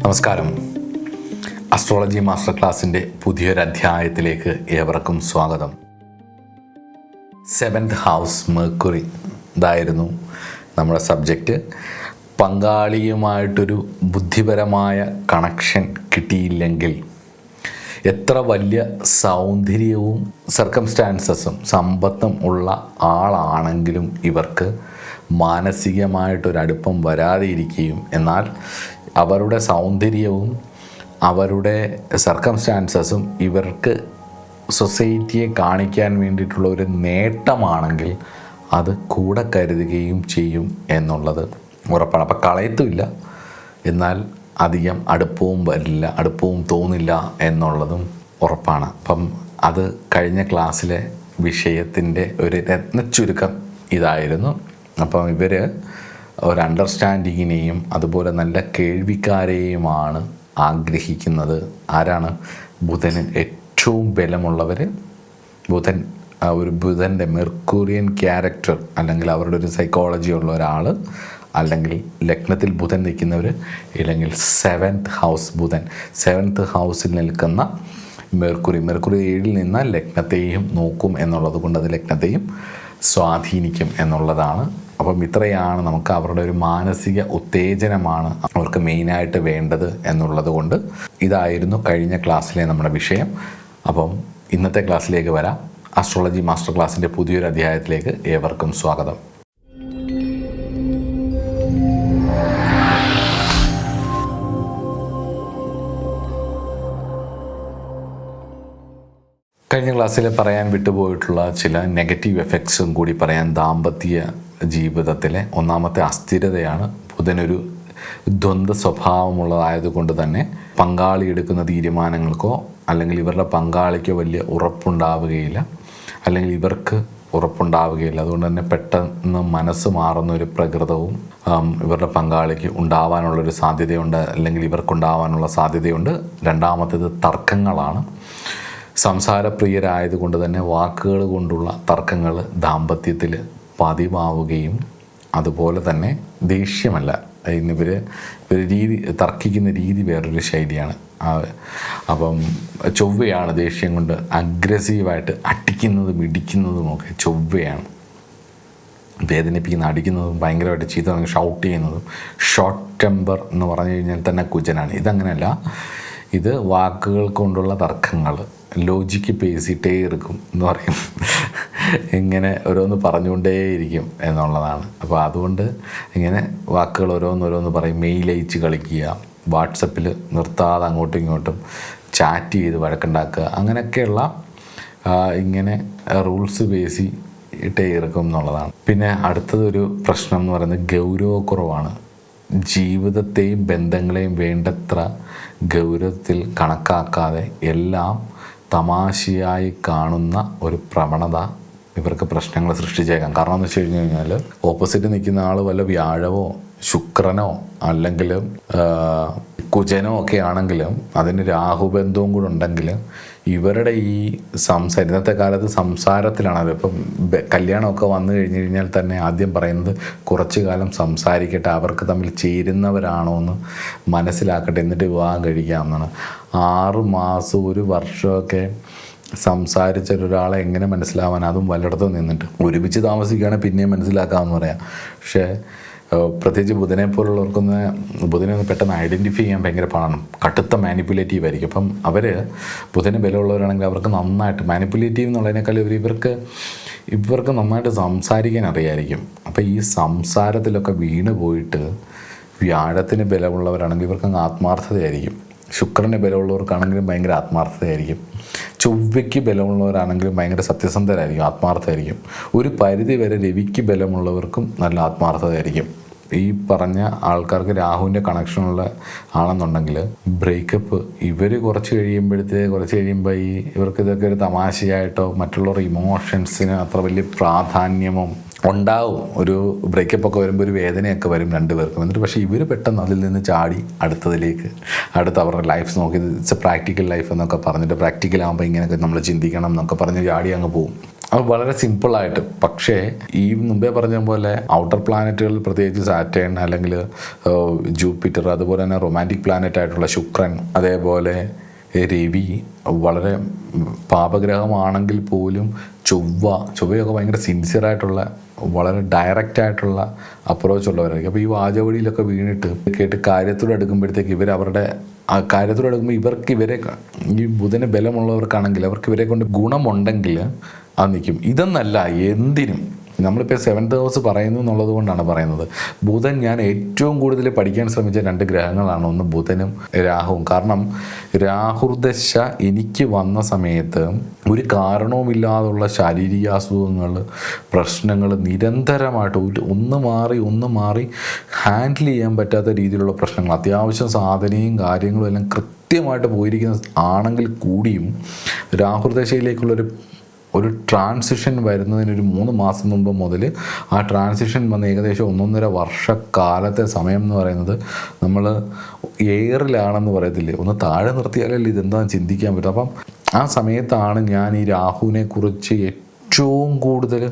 നമസ്കാരം. Astrology master ക്ലാസ്സിൻ്റെ പുതിയൊരു അധ്യായത്തിലേക്ക് ഏവർക്കും സ്വാഗതം. 7th ഹൗസ് മെർക്കുറി ഇതായിരുന്നു നമ്മുടെ സബ്ജക്റ്റ്. പങ്കാളിയുമായിട്ടൊരു ബുദ്ധിപരമായ കണക്ഷൻ കിട്ടിയില്ലെങ്കിൽ എത്ര വലിയ സൗന്ദര്യവും സർക്കംസ്റ്റാൻസസും സമ്പത്തും ഉള്ള ആളാണെങ്കിലും ഇവർക്ക് മാനസികമായിട്ടൊരടുപ്പം വരാതെ ഇരിക്കുകയും, എന്നാൽ അവരുടെ സൗന്ദര്യവും അവരുടെ സർക്കംസ്റ്റാൻസസും ഇവർക്ക് സൊസൈറ്റിയെ കാണിക്കാൻ വേണ്ടിയിട്ടുള്ള ഒരു നേട്ടമാണെങ്കിൽ അത് കൂടെ കരുതുകയും ചെയ്യും എന്നുള്ളത് ഉറപ്പാണ്. അപ്പം കളയത്തുമില്ല, എന്നാൽ അധികം അടുപ്പവും വരില്ല, അടുപ്പവും തോന്നില്ല എന്നുള്ളതും ഉറപ്പാണ്. അപ്പം അത് കഴിഞ്ഞ ക്ലാസ്സിലെ വിഷയത്തിൻ്റെ ഒരു രത്നച്ചുരുക്കം ഇതായിരുന്നു. അപ്പം ഇവർ ഒരു അണ്ടർസ്റ്റാൻഡിങ്ങിനെയും അതുപോലെ നല്ല കേൾവിക്കാരെയുമാണ് ആഗ്രഹിക്കുന്നത്. ആരാണ്? ബുധന് ഏറ്റവും ബലമുള്ളവർ. ബുധൻ്റെ മെർക്കൂറിയൻ ക്യാരക്ടർ അല്ലെങ്കിൽ അവരുടെ ഒരു സൈക്കോളജി ഉള്ള ഒരാൾ, അല്ലെങ്കിൽ ലഗ്നത്തിൽ ബുധൻ നിൽക്കുന്നവർ, ഇല്ലെങ്കിൽ 7th ഹൗസ് ബുധൻ, 7th ഹൗസിൽ നിൽക്കുന്ന മെർക്കുറി 7ൽ നിന്ന് ലഗ്നത്തെയും നോക്കും എന്നുള്ളത് കൊണ്ട് അത് ലഗ്നത്തെയും സ്വാധീനിക്കും എന്നുള്ളതാണ്. അപ്പം ഇത്രയാണ് നമുക്ക് അവരുടെ ഒരു മാനസിക ഉത്തേജനമാണ് അവർക്ക് മെയിനായിട്ട് വേണ്ടത് എന്നുള്ളത് കൊണ്ട് ഇതായിരുന്നു കഴിഞ്ഞ ക്ലാസ്സിലെ നമ്മുടെ വിഷയം. അപ്പം ഇന്നത്തെ ക്ലാസ്സിലേക്ക് വരാം. അസ്ട്രോളജി മാസ്റ്റർ ക്ലാസ്സിൻ്റെ പുതിയൊരു അധ്യായത്തിലേക്ക് ഏവർക്കും സ്വാഗതം. കഴിഞ്ഞ ക്ലാസ്സിൽ പറയാൻ വിട്ടുപോയിട്ടുള്ള ചില നെഗറ്റീവ് എഫക്ട്സും കൂടി പറയാൻ. ദാമ്പത്യ ജീവിതത്തിലെ ഒന്നാമത്തെ അസ്ഥിരതയാണ്. ബുധനൊരു ദ്വന്ദ്വ സ്വഭാവമുള്ളതായതുകൊണ്ട് തന്നെ പങ്കാളി എടുക്കുന്ന തീരുമാനങ്ങൾക്കോ അല്ലെങ്കിൽ ഇവരുടെ പങ്കാളിക്കോ വലിയ ഉറപ്പുണ്ടാവുകയില്ല, അല്ലെങ്കിൽ ഇവർക്ക് ഉറപ്പുണ്ടാവുകയില്ല. അതുകൊണ്ട് തന്നെ പെട്ടെന്ന് മനസ്സ് മാറുന്ന ഒരു പ്രകൃതവും ഇവരുടെ പങ്കാളിക്ക് ഉണ്ടാവാനുള്ളൊരു സാധ്യതയുണ്ട്, അല്ലെങ്കിൽ ഇവർക്കുണ്ടാവാനുള്ള സാധ്യതയുണ്ട്. രണ്ടാമത്തേത് തർക്കങ്ങളാണ്. സംസാരപ്രിയരായതുകൊണ്ട് തന്നെ വാക്കുകൾ കൊണ്ടുള്ള തർക്കങ്ങൾ ദാമ്പത്യത്തിൽ പതിവാവുകയും, അതുപോലെ തന്നെ ദേഷ്യമല്ല, ഇവർ തർക്കിക്കുന്ന രീതി വേറൊരു ശൈലിയാണ്. അപ്പം ചൊവ്വയാണ് ദേഷ്യം കൊണ്ട് അഗ്രസീവായിട്ട് അടിക്കുന്നതും ഇടിക്കുന്നതുമൊക്കെ ചൊവ്വയാണ്. വേദനിപ്പിക്കുന്ന, അടിക്കുന്നതും ഭയങ്കരമായിട്ട് ചീത്ത ഷൗട്ട് ചെയ്യുന്നതും. ഷോർട്ട് ടെമ്പർ എന്ന് പറഞ്ഞു കഴിഞ്ഞാൽ തന്നെ കുജനാണ്. ഇതങ്ങനെയല്ല, ഇത് വാക്കുകൾ കൊണ്ടുള്ള തർക്കങ്ങൾ, ലോജിക്ക് പേസിട്ടേ ഇരിക്കും എന്ന് പറയും, ഇങ്ങനെ ഓരോന്ന് പറഞ്ഞുകൊണ്ടേയിരിക്കും എന്നുള്ളതാണ്. അപ്പോൾ അതുകൊണ്ട് ഇങ്ങനെ വാക്കുകൾ ഓരോന്നോരോന്ന് പറയും. മെയിൽ അയച്ച് കളിക്കുക, വാട്സപ്പിൽ നിർത്താതെ അങ്ങോട്ടും ഇങ്ങോട്ടും ചാറ്റ് ചെയ്ത് വഴക്കുണ്ടാക്കുക, അങ്ങനെയൊക്കെയുള്ള ഇങ്ങനെ റൂൾസ് പേസിട്ടേ ഇരിക്കും എന്നുള്ളതാണ്. പിന്നെ അടുത്തതൊരു പ്രശ്നം എന്ന് പറയുന്നത് ഗൗരവക്കുറവാണ്. ജീവിതത്തെയും ബന്ധങ്ങളെയും വേണ്ടത്ര ഗൗരവത്തിൽ കണക്കാക്കാതെ എല്ലാം തമാശയായി കാണുന്ന ഒരു പ്രവണത ഇവർക്ക് പ്രശ്നങ്ങൾ സൃഷ്ടിച്ചേക്കാം. കാരണം എന്ന് വെച്ച് കഴിഞ്ഞ് കഴിഞ്ഞാൽ ഓപ്പോസിറ്റ് നിൽക്കുന്ന ആൾ വല്ല വ്യാഴമോ ശുക്രനോ അല്ലെങ്കിൽ കുജനോ ഒക്കെ ആണെങ്കിലും അതിന് രാഹുബന്ധവും കൂടെ ഉണ്ടെങ്കിൽ ഇവരുടെ ഈ ഇന്നത്തെ കാലത്ത് സംസാരത്തിലാണല്ലോ. ഇപ്പം കല്യാണമൊക്കെ വന്നു കഴിഞ്ഞ് കഴിഞ്ഞാൽ തന്നെ ആദ്യം പറയുന്നത് കുറച്ചു കാലം സംസാരിക്കട്ടെ, അവർക്ക് തമ്മിൽ ചേരുന്നവരാണോ എന്ന് മനസ്സിലാക്കട്ടെ, എന്നിട്ട് വിവാഹം കഴിക്കാമെന്നാണ്. 6 മാസം 1 വർഷമൊക്കെ സംസാരിച്ചൊരാളെ എങ്ങനെ മനസ്സിലാവാൻ, അതും വല്ലയിടത്തും നിന്നിട്ട്. ഒരുമിച്ച് താമസിക്കുകയാണെങ്കിൽ പിന്നെയും മനസ്സിലാക്കാമെന്ന് പറയാം. പക്ഷേ പ്രത്യേകിച്ച് ബുധനെ പോലുള്ളവർക്കൊന്ന് പെട്ടെന്ന് ഐഡൻറ്റിഫൈ ചെയ്യാൻ ഭയങ്കര പാടാണ്. കടുത്ത മാനിപ്പുലേറ്റീവ് ആയിരിക്കും. അപ്പം അവർ ബുധന് ബലമുള്ളവരാണെങ്കിൽ അവർക്ക് നന്നായിട്ട് മാനിപ്പുലേറ്റീവ് എന്നുള്ളതിനേക്കാൾ ഇവർക്ക് നന്നായിട്ട് സംസാരിക്കാൻ അറിയായിരിക്കും. അപ്പോൾ ഈ സംസാരത്തിലൊക്കെ വീണ് പോയിട്ട് വ്യാഴത്തിന് ബലമുള്ളവരാണെങ്കിൽ ഇവർക്കങ്ങ് ആത്മാർത്ഥതയായിരിക്കും. ശുക്രന് ബലമുള്ളവർക്കാണെങ്കിലും ഭയങ്കര ആത്മാർത്ഥതയായിരിക്കും. ചൊവ്വയ്ക്ക് ബലമുള്ളവരാണെങ്കിലും ഭയങ്കര സത്യസന്ധരായിരിക്കും, ആത്മാർത്ഥമായിരിക്കും. ഒരു പരിധി വരെ രവിക്ക് ബലമുള്ളവർക്കും നല്ല ആത്മാർത്ഥതയായിരിക്കും. ഈ പറഞ്ഞ ആൾക്കാർക്ക് രാഹുവിൻ്റെ കണക്ഷനുള്ള ആണെന്നുണ്ടെങ്കിൽ ബ്രേക്കപ്പ് ഇവർ കുറച്ച് കഴിയുമ്പോൾ ഇവർക്ക് ഇതൊക്കെ ഒരു തമാശയായിട്ടോ മറ്റുള്ളവരുടെ ഇമോഷൻസിന് അത്ര വലിയ പ്രാധാന്യമോ ഉണ്ടാവും. ഒരു ബ്രേക്കപ്പൊക്കെ വരുമ്പോൾ ഒരു വേദനയൊക്കെ വരും രണ്ടുപേർക്കും. എന്നിട്ട് പക്ഷേ ഇവർ പെട്ടെന്ന് അതിൽ നിന്ന് ചാടി അടുത്ത അവരുടെ ലൈഫ് നോക്കി ഇറ്റ്സ് എ പ്രാക്ടിക്കൽ ലൈഫ് എന്നൊക്കെ പറഞ്ഞിട്ട് പ്രാക്ടിക്കലാകുമ്പോൾ ഇങ്ങനെയൊക്കെ നമ്മൾ ചിന്തിക്കണം എന്നൊക്കെ പറഞ്ഞ് ചാടി അങ്ങ് പോവും. അത് വളരെ സിമ്പിളായിട്ട്. പക്ഷേ ഈ മുമ്പേ പറഞ്ഞ പോലെ ഔട്ടർ പ്ലാനറ്റുകളിൽ പ്രത്യേകിച്ച് സാറ്റേൺ അല്ലെങ്കിൽ ജൂപ്പിറ്റർ, അതുപോലെ തന്നെ റൊമാൻറ്റിക് പ്ലാനറ്റ് ആയിട്ടുള്ള ശുക്രൻ, അതേപോലെ രവി വളരെ പാപഗ്രഹമാണെങ്കിൽ പോലും ചൊവ്വയൊക്കെ ഭയങ്കര സിൻസിയറായിട്ടുള്ള വളരെ ഡയറക്റ്റായിട്ടുള്ള അപ്രോച്ച് ഉള്ളവരായിരിക്കും. അപ്പോൾ ഈ വാചവടിയിലൊക്കെ വീണിട്ട് കേട്ട് കാര്യത്തോട് എടുക്കുമ്പോഴത്തേക്ക് അവരുടെ ആ കാര്യത്തോട് എടുക്കുമ്പോൾ ഇവരെ ഈ ബുധന് ബലമുള്ളവർക്കാണെങ്കിൽ അവർക്ക് ഇവരെ കൊണ്ട് ഗുണമുണ്ടെങ്കിൽ അത് നിൽക്കും. ഇതെന്നല്ല എന്തിനും നമ്മളിപ്പോൾ 7th ഹൗസ് പറയുന്നു എന്നുള്ളത് കൊണ്ടാണ് പറയുന്നത്. ബുധൻ ഞാൻ ഏറ്റവും കൂടുതൽ പഠിക്കാൻ ശ്രമിച്ച 2 ഗ്രഹങ്ങളാണ്, ഒന്ന് ബുധനും രാഹുവും. കാരണം രാഹുർദശ എനിക്ക് വന്ന സമയത്ത് ഒരു കാരണവുമില്ലാതുള്ള ശാരീരിക അസുഖങ്ങൾ, പ്രശ്നങ്ങൾ നിരന്തരമായിട്ട് ഒന്ന് മാറി ഹാൻഡിൽ ചെയ്യാൻ പറ്റാത്ത രീതിയിലുള്ള പ്രശ്നങ്ങൾ, അത്യാവശ്യം സാധനയും കാര്യങ്ങളും എല്ലാം കൃത്യമായിട്ട് പോയിരിക്കുന്ന ആണെങ്കിൽ കൂടിയും രാഹുർദശയിലേക്കുള്ളൊരു ട്രാൻസിഷൻ വരുന്നതിനൊരു 3 മാസം മുമ്പ് മുതൽ ആ ട്രാൻസിഷൻ വന്ന് ഏകദേശം 1.5 വർഷക്കാലത്തെ സമയം എന്ന് പറയുന്നത് നമ്മൾ എയറിലാണെന്ന് പറയത്തില്ലേ, ഒന്ന് താഴെ നിർത്തിയാലല്ലേ ഇതെന്താണെന്ന് ചിന്തിക്കാൻ പറ്റും. അപ്പം ആ സമയത്താണ് ഞാൻ ഈ രാഹുവിനെ കുറിച്ച് ഏറ്റവും കൂടുതൽ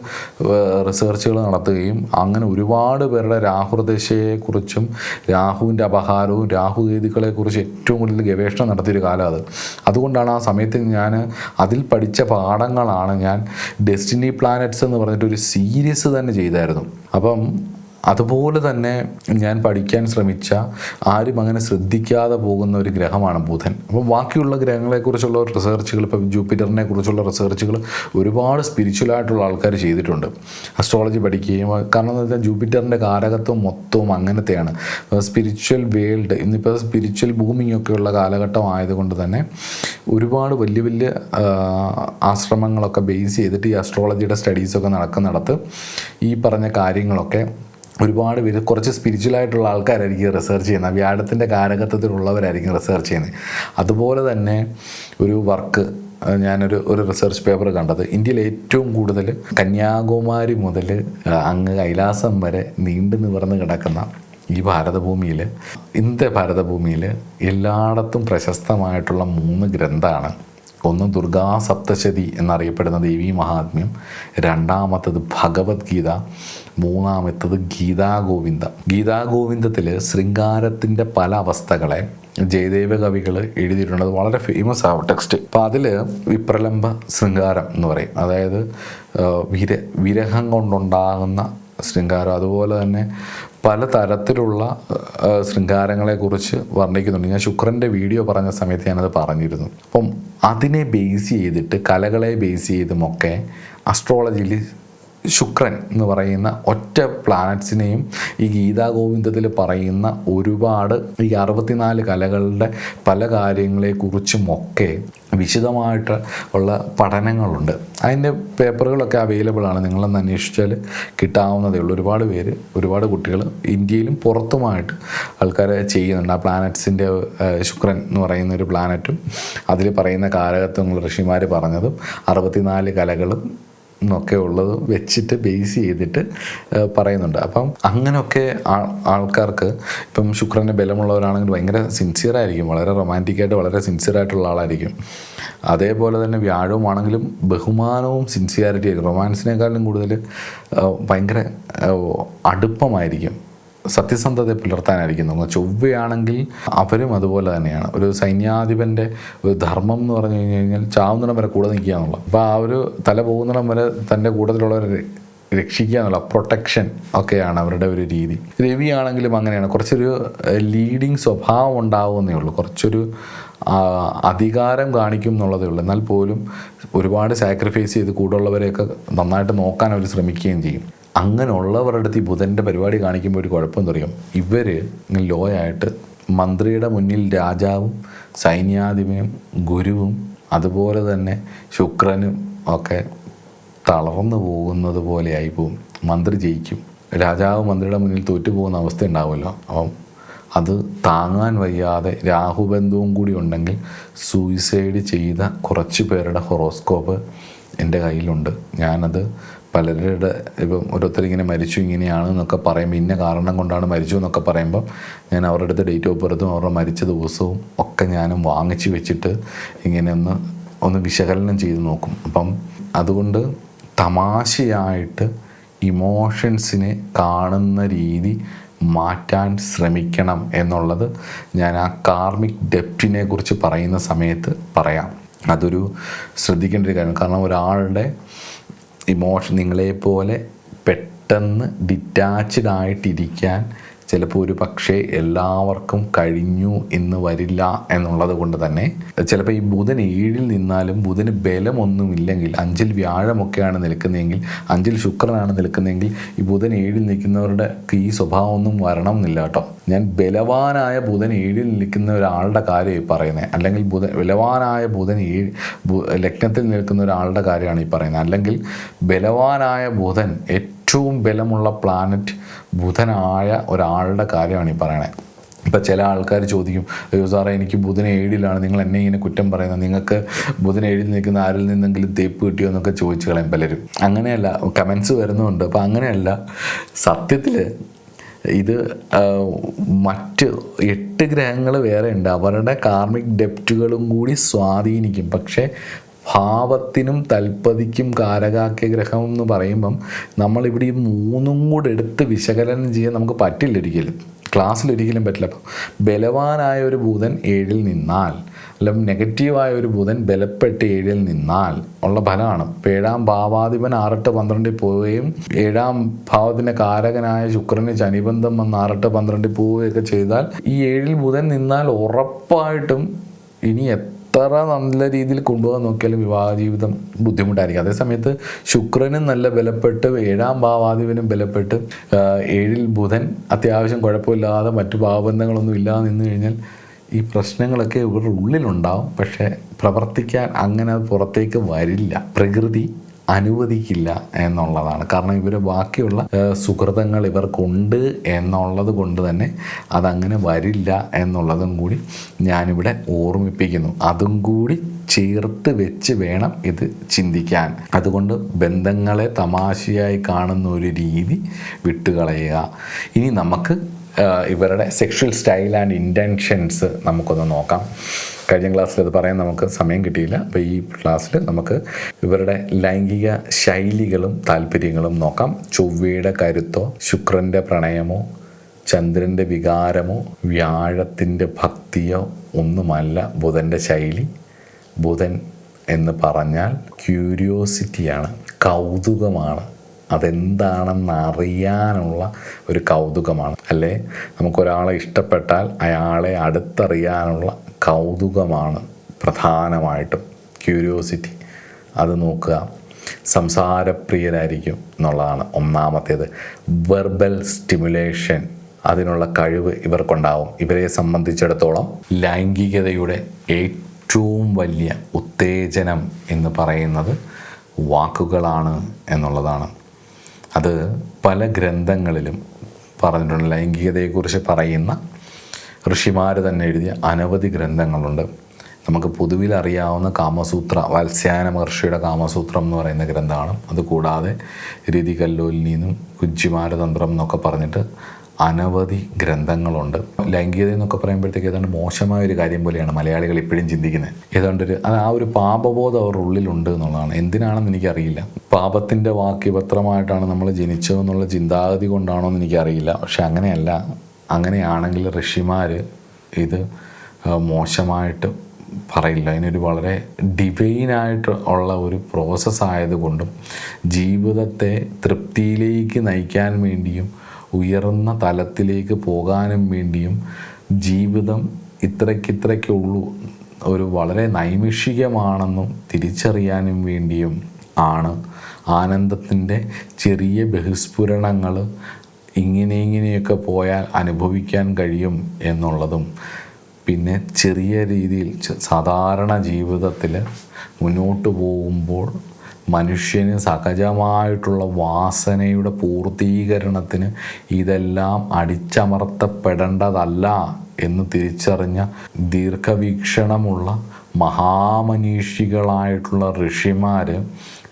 റിസർച്ചുകൾ നടത്തുകയും അങ്ങനെ ഒരുപാട് പേരുടെ രാഹുർദശയെക്കുറിച്ചും രാഹുവിൻ്റെ അപഹാരവും രാഹുകേതുക്കളെക്കുറിച്ച് ഏറ്റവും കൂടുതൽ ഗവേഷണം നടത്തിയൊരു കാലം അത്. അതുകൊണ്ടാണ് ആ സമയത്ത് ഞാൻ അതിൽ പഠിച്ച പാഠങ്ങളാണ് ഞാൻ ഡെസ്റ്റിനി പ്ലാനറ്റ്സ് എന്ന് പറഞ്ഞിട്ടൊരു സീരീസ് തന്നെ ചെയ്തായിരുന്നു. അപ്പം അതുപോലെ തന്നെ ഞാൻ പഠിക്കാൻ ശ്രമിച്ച, ആരും അങ്ങനെ ശ്രദ്ധിക്കാതെ പോകുന്ന ഒരു ഗ്രഹമാണ് ബുധൻ. അപ്പോൾ ബാക്കിയുള്ള ഗ്രഹങ്ങളെക്കുറിച്ചുള്ള റിസർച്ചുകൾ, ഇപ്പോൾ ജൂപ്പിറ്ററിനെ കുറിച്ചുള്ള റിസർച്ചുകൾ ഒരുപാട് സ്പിരിച്വലായിട്ടുള്ള ആൾക്കാർ ചെയ്തിട്ടുണ്ട്, അസ്ട്രോളജി പഠിക്കുകയും. കാരണം എന്ന് വെച്ചാൽ ജൂപ്പിറ്ററിൻ്റെ കാരകത്വം മൊത്തവും അങ്ങനത്തെയാണ്. സ്പിരിച്വൽ വേൾഡ്, ഇന്നിപ്പോൾ സ്പിരിച്വൽ ബൂമിങ്ങൊക്കെയുള്ള കാലഘട്ടം ആയതുകൊണ്ട് തന്നെ ഒരുപാട് വലിയ ആശ്രമങ്ങളൊക്കെ ബേസ് ചെയ്തിട്ട് ഈ അസ്ട്രോളജിയുടെ സ്റ്റഡീസൊക്കെ നടക്കുന്നിടത്ത് ഈ പറഞ്ഞ കാര്യങ്ങളൊക്കെ ഒരുപാട് പേര് കുറച്ച് സ്പിരിച്വലായിട്ടുള്ള ആൾക്കാരായിരിക്കും റിസർച്ച് ചെയ്യുന്നത്, വ്യാഴത്തിൻ്റെ കാരകത്വത്തിലുള്ളവരായിരിക്കും റിസർച്ച് ചെയ്യുന്നത്. അതുപോലെ തന്നെ ഒരു വർക്ക് ഒരു റിസർച്ച് പേപ്പർ കണ്ടത്, ഇന്ത്യയിൽ ഏറ്റവും കൂടുതൽ കന്യാകുമാരി മുതൽ അങ്ങ് കൈലാസം വരെ നീണ്ടു നിവർന്ന് കിടക്കുന്ന ഈ ഭാരതഭൂമിയിൽ, ഇന്ത്യ ഭാരതഭൂമിയിൽ എല്ലായിടത്തും പ്രശസ്തമായിട്ടുള്ള 3 ഗ്രന്ഥമാണ്. ഒന്ന് ദുർഗാ സപ്തശതി എന്നറിയപ്പെടുന്ന ദേവീ മഹാത്മ്യം, രണ്ടാമത്തത് ഭഗവത്ഗീത, മൂന്നാമത്തത് ഗീതാഗോവിന്ദ. ഗീതാഗോവിന്ദത്തിൽ ശൃംഗാരത്തിൻ്റെ പല അവസ്ഥകളെ ജയദേവ കവികൾ എഴുതിയിട്ടുണ്ട്. വളരെ ഫേമസ് ആവും ടെക്സ്റ്റ്. അപ്പം അതിൽ വിപ്രലംബ ശൃംഗാരം എന്ന് പറയും, അതായത് വിരഹം കൊണ്ടുണ്ടാകുന്ന ശൃംഗാരം. അതുപോലെ തന്നെ പലതരത്തിലുള്ള ശൃംഗാരങ്ങളെക്കുറിച്ച് വർണ്ണിക്കുന്നുണ്ട്. ഞാൻ ശുക്രൻ്റെ വീഡിയോ പറഞ്ഞ സമയത്ത് ഞാനത് പറഞ്ഞിരുന്നു. അപ്പം അതിനെ ബേസ് ചെയ്തിട്ട്, കലകളെ ബേസ് ചെയ്തുമൊക്കെ അസ്ട്രോളജിയിൽ ശുക്രൻ എന്ന് പറയുന്ന ഒറ്റ പ്ലാനറ്റ്സിനെയും ഈ ഗീതാഗോവിന്ദത്തിൽ പറയുന്ന ഒരുപാട് ഈ 64 കലകളുടെ പല കാര്യങ്ങളെക്കുറിച്ചുമൊക്കെ വിശദമായിട്ട് ഉള്ള പഠനങ്ങളുണ്ട്. അതിൻ്റെ പേപ്പറുകളൊക്കെ അവൈലബിൾ ആണ്, നിങ്ങളൊന്ന് അന്വേഷിച്ചാൽ കിട്ടാവുന്നതേ ഉള്ളൂ. ഒരുപാട് കുട്ടികൾ ഇന്ത്യയിലും പുറത്തുമായിട്ട് ആൾക്കാർ ചെയ്യുന്നുണ്ട്. ആ പ്ലാനറ്റ്സിൻ്റെ ശുക്രൻ എന്ന് പറയുന്ന ഒരു പ്ലാനറ്റും അതിൽ പറയുന്ന കാരകത്വങ്ങൾ ഋഷിമാർ പറഞ്ഞതും 64 കലകളും എന്നൊക്കെ ഉള്ളത് വെച്ചിട്ട് ബേസ് ചെയ്തിട്ട് പറയുന്നുണ്ട്. അപ്പം അങ്ങനെയൊക്കെ ആൾക്കാർക്ക്, ഇപ്പം ശുക്രൻ്റെ ബലമുള്ളവരാണെങ്കിൽ ഭയങ്കര സിൻസിയറായിരിക്കും, വളരെ റൊമാൻറ്റിക്കായിട്ട് വളരെ സിൻസിയറായിട്ടുള്ള ആളായിരിക്കും. അതേപോലെ തന്നെ വ്യാഴവുമാണെങ്കിലും ബഹുമാനവും സിൻസിയാരിറ്റി ആയിരിക്കും, റൊമാൻസിനേക്കാളും കൂടുതൽ ഭയങ്കര അടുപ്പമായിരിക്കും, സത്യസന്ധത പുലർത്താനായിരിക്കും നോക്കുക. ചൊവ്വയാണെങ്കിൽ അവരും അതുപോലെ തന്നെയാണ്. ഒരു സൈന്യാധിപൻ്റെ ഒരു ധർമ്മം എന്ന് പറഞ്ഞു കഴിഞ്ഞാൽ ചാവുന്നിടം വരെ കൂടെ നിൽക്കുക എന്നുള്ള. അപ്പോൾ ആ ഒരു തല പോകുന്നിടം വരെ തൻ്റെ കൂട്ടത്തിലുള്ളവരെ രക്ഷിക്കുക എന്നുള്ള പ്രൊട്ടക്ഷൻ ഒക്കെയാണ് അവരുടെ ഒരു രീതി. രവിയാണെങ്കിലും അങ്ങനെയാണ്, കുറച്ചൊരു ലീഡിങ് സ്വഭാവം ഉണ്ടാവുമെന്നേ ഉള്ളൂ, കുറച്ചൊരു അധികാരം കാണിക്കും എന്നുള്ളതേ ഉള്ളൂ. എന്നാൽ പോലും ഒരുപാട് സാക്രിഫൈസ് ചെയ്ത് കൂടുള്ളവരെയൊക്കെ നന്നായിട്ട് നോക്കാൻ അവർ ശ്രമിക്കുകയും ചെയ്യും. അങ്ങനെയുള്ളവരുടെ അടുത്ത് ഈ ബുധൻ്റെ പരിപാടി കാണിക്കുമ്പോൾ ഒരു കുഴപ്പം അറിയാം, ഇവർ ലോയായിട്ട് മന്ത്രിയുടെ മുന്നിൽ രാജാവും സൈന്യാധിപനും ഗുരുവും അതുപോലെ തന്നെ ശുക്രനും ഒക്കെ തളർന്നു പോകുന്നത് പോലെ ആയിപ്പോവും. മന്ത്രി ജയിക്കും, രാജാവ് മന്ത്രിയുടെ മുന്നിൽ തോറ്റുപോകുന്ന അവസ്ഥ ഉണ്ടാവുമല്ലോ. അപ്പം അത് താങ്ങാൻ വയ്യാതെ രാഹുബന്ധവും കൂടി ഉണ്ടെങ്കിൽ സൂയിസൈഡ് ചെയ്ത കുറച്ച് പേരുടെ ഹൊറോസ്കോപ്പ് എൻ്റെ കയ്യിലുണ്ട്. ഞാനത് പലരുടെ ഇപ്പം ഓരോരുത്തരിങ്ങനെ മരിച്ചു ഇങ്ങനെയാണെന്നൊക്കെ പറയുമ്പോൾ, ഇന്ന കാരണം കൊണ്ടാണ് മരിച്ചു എന്നൊക്കെ പറയുമ്പോൾ ഞാൻ അവരുടെ അടുത്ത് ഡേറ്റ് ഓഫ് ബർത്തും അവരുടെ മരിച്ച ദിവസവും ഒക്കെ ഞാനും വാങ്ങിച്ച് വെച്ചിട്ട് ഇങ്ങനെ ഒന്ന് വിശകലനം ചെയ്ത് നോക്കും. അപ്പം അതുകൊണ്ട് തമാശയായിട്ട് ഇമോഷൻസിനെ കാണുന്ന രീതി മാറ്റാൻ ശ്രമിക്കണം എന്നുള്ളത് ഞാൻ ആ കാർമിക് ഡെപ്റ്റിനെ കുറിച്ച് പറയുന്ന സമയത്ത് പറയാം. അതൊരു ശ്രദ്ധിക്കേണ്ട ഒരു കാര്യം. കാരണം ഒരാളുടെ ഇമോഷൻ നിങ്ങളെപ്പോലെ പെട്ടെന്ന് ഡിറ്റാച്ച്ഡ് ആയിട്ടിരിക്കാൻ ചിലപ്പോൾ ഒരു പക്ഷേ എല്ലാവർക്കും കഴിഞ്ഞു എന്ന് വരില്ല എന്നുള്ളത് കൊണ്ട് തന്നെ ചിലപ്പോൾ ഈ ബുധൻ 7-ൽ നിന്നാലും ബുധന് ബലമൊന്നുമില്ലെങ്കിൽ 5-ൽ വ്യാഴമൊക്കെയാണ് നിൽക്കുന്നതെങ്കിൽ 5-ൽ ശുക്രനാണ് നിൽക്കുന്നതെങ്കിൽ ഈ ബുധൻ 7-ൽ നിൽക്കുന്നവരുടെ ഈ സ്വഭാവമൊന്നും വരണം എന്നില്ല കേട്ടോ. ഞാൻ ബലവാനായ ബുധൻ 7-ൽ നിൽക്കുന്ന ഒരാളുടെ കാര്യമാണ് ഈ പറയുന്നത്. അല്ലെങ്കിൽ ബലവാനായ ബുധൻ ലഗ്നത്തിൽ നിൽക്കുന്ന ഒരാളുടെ കാര്യമാണ് ഈ പറയുന്നത്. അല്ലെങ്കിൽ ബലവാനായ ബുധൻ ഏറ്റവും ബലമുള്ള പ്ലാനറ്റ് ബുധനായ ഒരാളുടെ കാര്യമാണ് ഈ പറയണത്. ഇപ്പം ചില ആൾക്കാർ ചോദിക്കും, അയ്യോ സാറേ എനിക്ക് ബുധൻ 7-ലാണ്, നിങ്ങൾ എന്നെ ഇങ്ങനെ കുറ്റം പറയുന്നത്, നിങ്ങൾക്ക് ബുധൻ 7-ൽ നിൽക്കുന്ന ആരിൽ നിന്നെങ്കിലും തേപ്പ് കിട്ടിയോ എന്നൊക്കെ ചോദിച്ചു കളയും പലരും. അങ്ങനെയല്ല, കമൻസ് വരുന്നുണ്ട്. അപ്പം അങ്ങനെയല്ല, സത്യത്തിൽ ഇത് മറ്റ് 8 ഗ്രഹങ്ങൾ വേറെ ഉണ്ട്, അവരുടെ കാർമിക് ഡെപ്റ്റുകളും കൂടി സ്വാധീനിക്കും. പക്ഷേ ഭാവത്തിനും തൽപ്പതിക്കും കാരകാക്യ ഗ്രഹം എന്ന് പറയുമ്പം നമ്മളിവിടെ ഈ 3ഉം കൂടെ എടുത്ത് വിശകലനം ചെയ്യാൻ നമുക്ക് പറ്റില്ല, ഒരിക്കലും ക്ലാസ്സിലൊരിക്കലും പറ്റില്ല. അപ്പം ബലവാനായ ഒരു ബുധൻ 7-ൽ നിന്നാൽ, അല്ലെങ്കിൽ നെഗറ്റീവായ ഒരു ബുധൻ ബലപ്പെട്ട് 7-ൽ നിന്നാൽ ഉള്ള ഫലമാണ്. ഇപ്പോൾ 7-ാം ഭാവാധിപൻ 6-8-12 പോവുകയും 7-ാം ഭാവത്തിൻ്റെ കാരകനായ ശുക്രന് ശനിബന്ധം വന്ന് 6-8-12 പോവുകയൊക്കെ ചെയ്താൽ ഈ 7-ൽ ബുധൻ നിന്നാൽ ഉറപ്പായിട്ടും ഇനി എത്ര നല്ല രീതിയിൽ കൊണ്ടുപോകാൻ നോക്കിയാലും വിവാഹ ജീവിതം ബുദ്ധിമുട്ടായിരിക്കും. അതേസമയത്ത് ശുക്രനും നല്ല ബലപ്പെട്ട് 7-ാം ഭാവാധിപനും ബലപ്പെട്ട് 7-ൽ ബുധൻ അത്യാവശ്യം കുഴപ്പമില്ലാതെ മറ്റു ഭാവബന്ധങ്ങളൊന്നും ഇല്ലാതെ നിന്ന് കഴിഞ്ഞാൽ ഈ പ്രശ്നങ്ങളൊക്കെ ഇവരുടെ ഉള്ളിലുണ്ടാവും. പക്ഷേ പ്രവർത്തിക്കാൻ അങ്ങനെ അത് പുറത്തേക്ക് വരില്ല, പ്രകൃതി അനുവദിക്കില്ല എന്നുള്ളതാണ്. കാരണം ഇവർ ബാക്കിയുള്ള സുഹൃതങ്ങൾ ഇവർക്കുണ്ട് എന്നുള്ളത് കൊണ്ട് തന്നെ അതങ്ങനെ വരില്ല എന്നുള്ളതും കൂടി ഞാനിവിടെ ഓർമ്മിപ്പിക്കുന്നു. അതും കൂടി ചേർത്ത് വെച്ച് വേണം ഇത് ചിന്തിക്കാൻ. അതുകൊണ്ട് ബന്ധങ്ങളെ തമാശയായി കാണുന്ന ഒരു രീതി വിട്ടുകളയുക. ഇനി നമുക്ക് ഇവരുടെ സെക്ഷൽ സ്റ്റൈൽ ആൻഡ് ഇൻറ്റൻഷൻസ് നമുക്കൊന്ന് നോക്കാം. കഴിഞ്ഞ ക്ലാസ്സിൽ അത് പറയാൻ നമുക്ക് സമയം കിട്ടിയില്ല. അപ്പോൾ ഈ ക്ലാസ്സിൽ നമുക്ക് ഇവരുടെ ലൈംഗിക ശൈലികളും താല്പര്യങ്ങളും നോക്കാം. ചൊവ്വയുടെ കരുത്തോ, ശുക്രൻ്റെ പ്രണയമോ, ചന്ദ്രൻ്റെ വികാരമോ, വ്യാഴത്തിൻ്റെ ഭക്തിയോ ഒന്നുമല്ല ബുധൻ്റെ ശൈലി. ബുധൻ എന്ന് പറഞ്ഞാൽ ക്യൂരിയോസിറ്റിയാണ്, കൗതുകമാണ്. അതെന്താണെന്ന് അറിയാനുള്ള ഒരു കൗതുകമാണ്. അല്ലേ, നമുക്കൊരാളെ ഇഷ്ടപ്പെട്ടാൽ അയാളെ അടുത്തറിയാനുള്ള കൗതുകമാണ് പ്രധാനമായിട്ടും ക്യൂരിയോസിറ്റി. അത് നോക്കുക. സംസാരപ്രിയരായിരിക്കും എന്നുള്ളതാണ് ഒന്നാമത്തേത്. വെർബൽ സ്റ്റിമുലേഷൻ, അതിനുള്ള കഴിവ് ഇവർക്കുണ്ടാവും. ഇവരെ സംബന്ധിച്ചിടത്തോളം ലൈംഗികതയുടെ ഏറ്റവും വലിയ ഉത്തേജനം എന്ന് പറയുന്നത് വാക്കുകളാണ് എന്നുള്ളതാണ്. അത് പല ഗ്രന്ഥങ്ങളിലും പറഞ്ഞിട്ടുണ്ട്. ലൈംഗികതയെക്കുറിച്ച് പറയുന്ന ഋഷിമാർ തന്നെ എഴുതിയ അനവധി ഗ്രന്ഥങ്ങളുണ്ട്. നമുക്ക് പൊതുവിൽ അറിയാവുന്ന കാമസൂത്ര, വാത്സ്യായന മഹർഷിയുടെ കാമസൂത്രം എന്ന് പറയുന്ന ഗ്രന്ഥമാണ്. അതുകൂടാതെ രതികല്ലോലിനിന്നും കുജ്ജിമാരതന്ത്രം എന്നൊക്കെ പറഞ്ഞിട്ട് അനവധി ഗ്രന്ഥങ്ങളുണ്ട്. ലൈംഗികത എന്നൊക്കെ പറയുമ്പോഴത്തേക്ക് ഏതാണ്ട് മോശമായൊരു കാര്യം പോലെയാണ് മലയാളികൾ ഇപ്പോഴും ചിന്തിക്കുന്നത്. ഏതാണ്ടൊരു ആ ഒരു പാപബോധം അവരുടെ ഉള്ളിലുണ്ട് എന്നുള്ളതാണ്. എന്തിനാണെന്ന് എനിക്കറിയില്ല. പാപത്തിൻ്റെ വാക്യപത്രമായിട്ടാണ് നമ്മൾ ജനിച്ചതെന്നുള്ള ചിന്താഗതി കൊണ്ടാണോ എന്ന് എനിക്കറിയില്ല. പക്ഷെ അങ്ങനെയല്ല. അങ്ങനെയാണെങ്കിൽ ഋഷിമാർ ഇത് മോശമായിട്ട് പറയില്ല. അതിനൊരു വളരെ ഡിവൈനായിട്ട് ഉള്ള ഒരു പ്രോസസ്സ് ആയതുകൊണ്ടും ജീവിതത്തെ തൃപ്തിയിലേക്ക് നയിക്കാൻ വേണ്ടിയും ഉയർന്ന തലത്തിലേക്ക് പോകാനും വേണ്ടിയും ജീവിതം ഇത്രയ്ക്കുള്ളൂ, ഒരു വളരെ നൈമിഷികമാണെന്നും തിരിച്ചറിയാനും വേണ്ടിയും ആണ് ആനന്ദത്തിൻ്റെ ചെറിയ ബഹിസ്ഫുരണങ്ങൾ ഇങ്ങനെയൊക്കെ പോയാൽ അനുഭവിക്കാൻ കഴിയും എന്നുള്ളതും, പിന്നെ ചെറിയ രീതിയിൽ സാധാരണ ജീവിതത്തിൽ മുന്നോട്ട് പോകുമ്പോൾ മനുഷ്യന് സഹജമായിട്ടുള്ള വാസനയുടെ പൂർത്തീകരണത്തിന് ഇതെല്ലാം അടിച്ചമർത്തപ്പെടേണ്ടതല്ല എന്ന് തിരിച്ചറിഞ്ഞ ദീർഘവീക്ഷണമുള്ള മഹാമനീഷികളായിട്ടുള്ള ഋഷിമാർ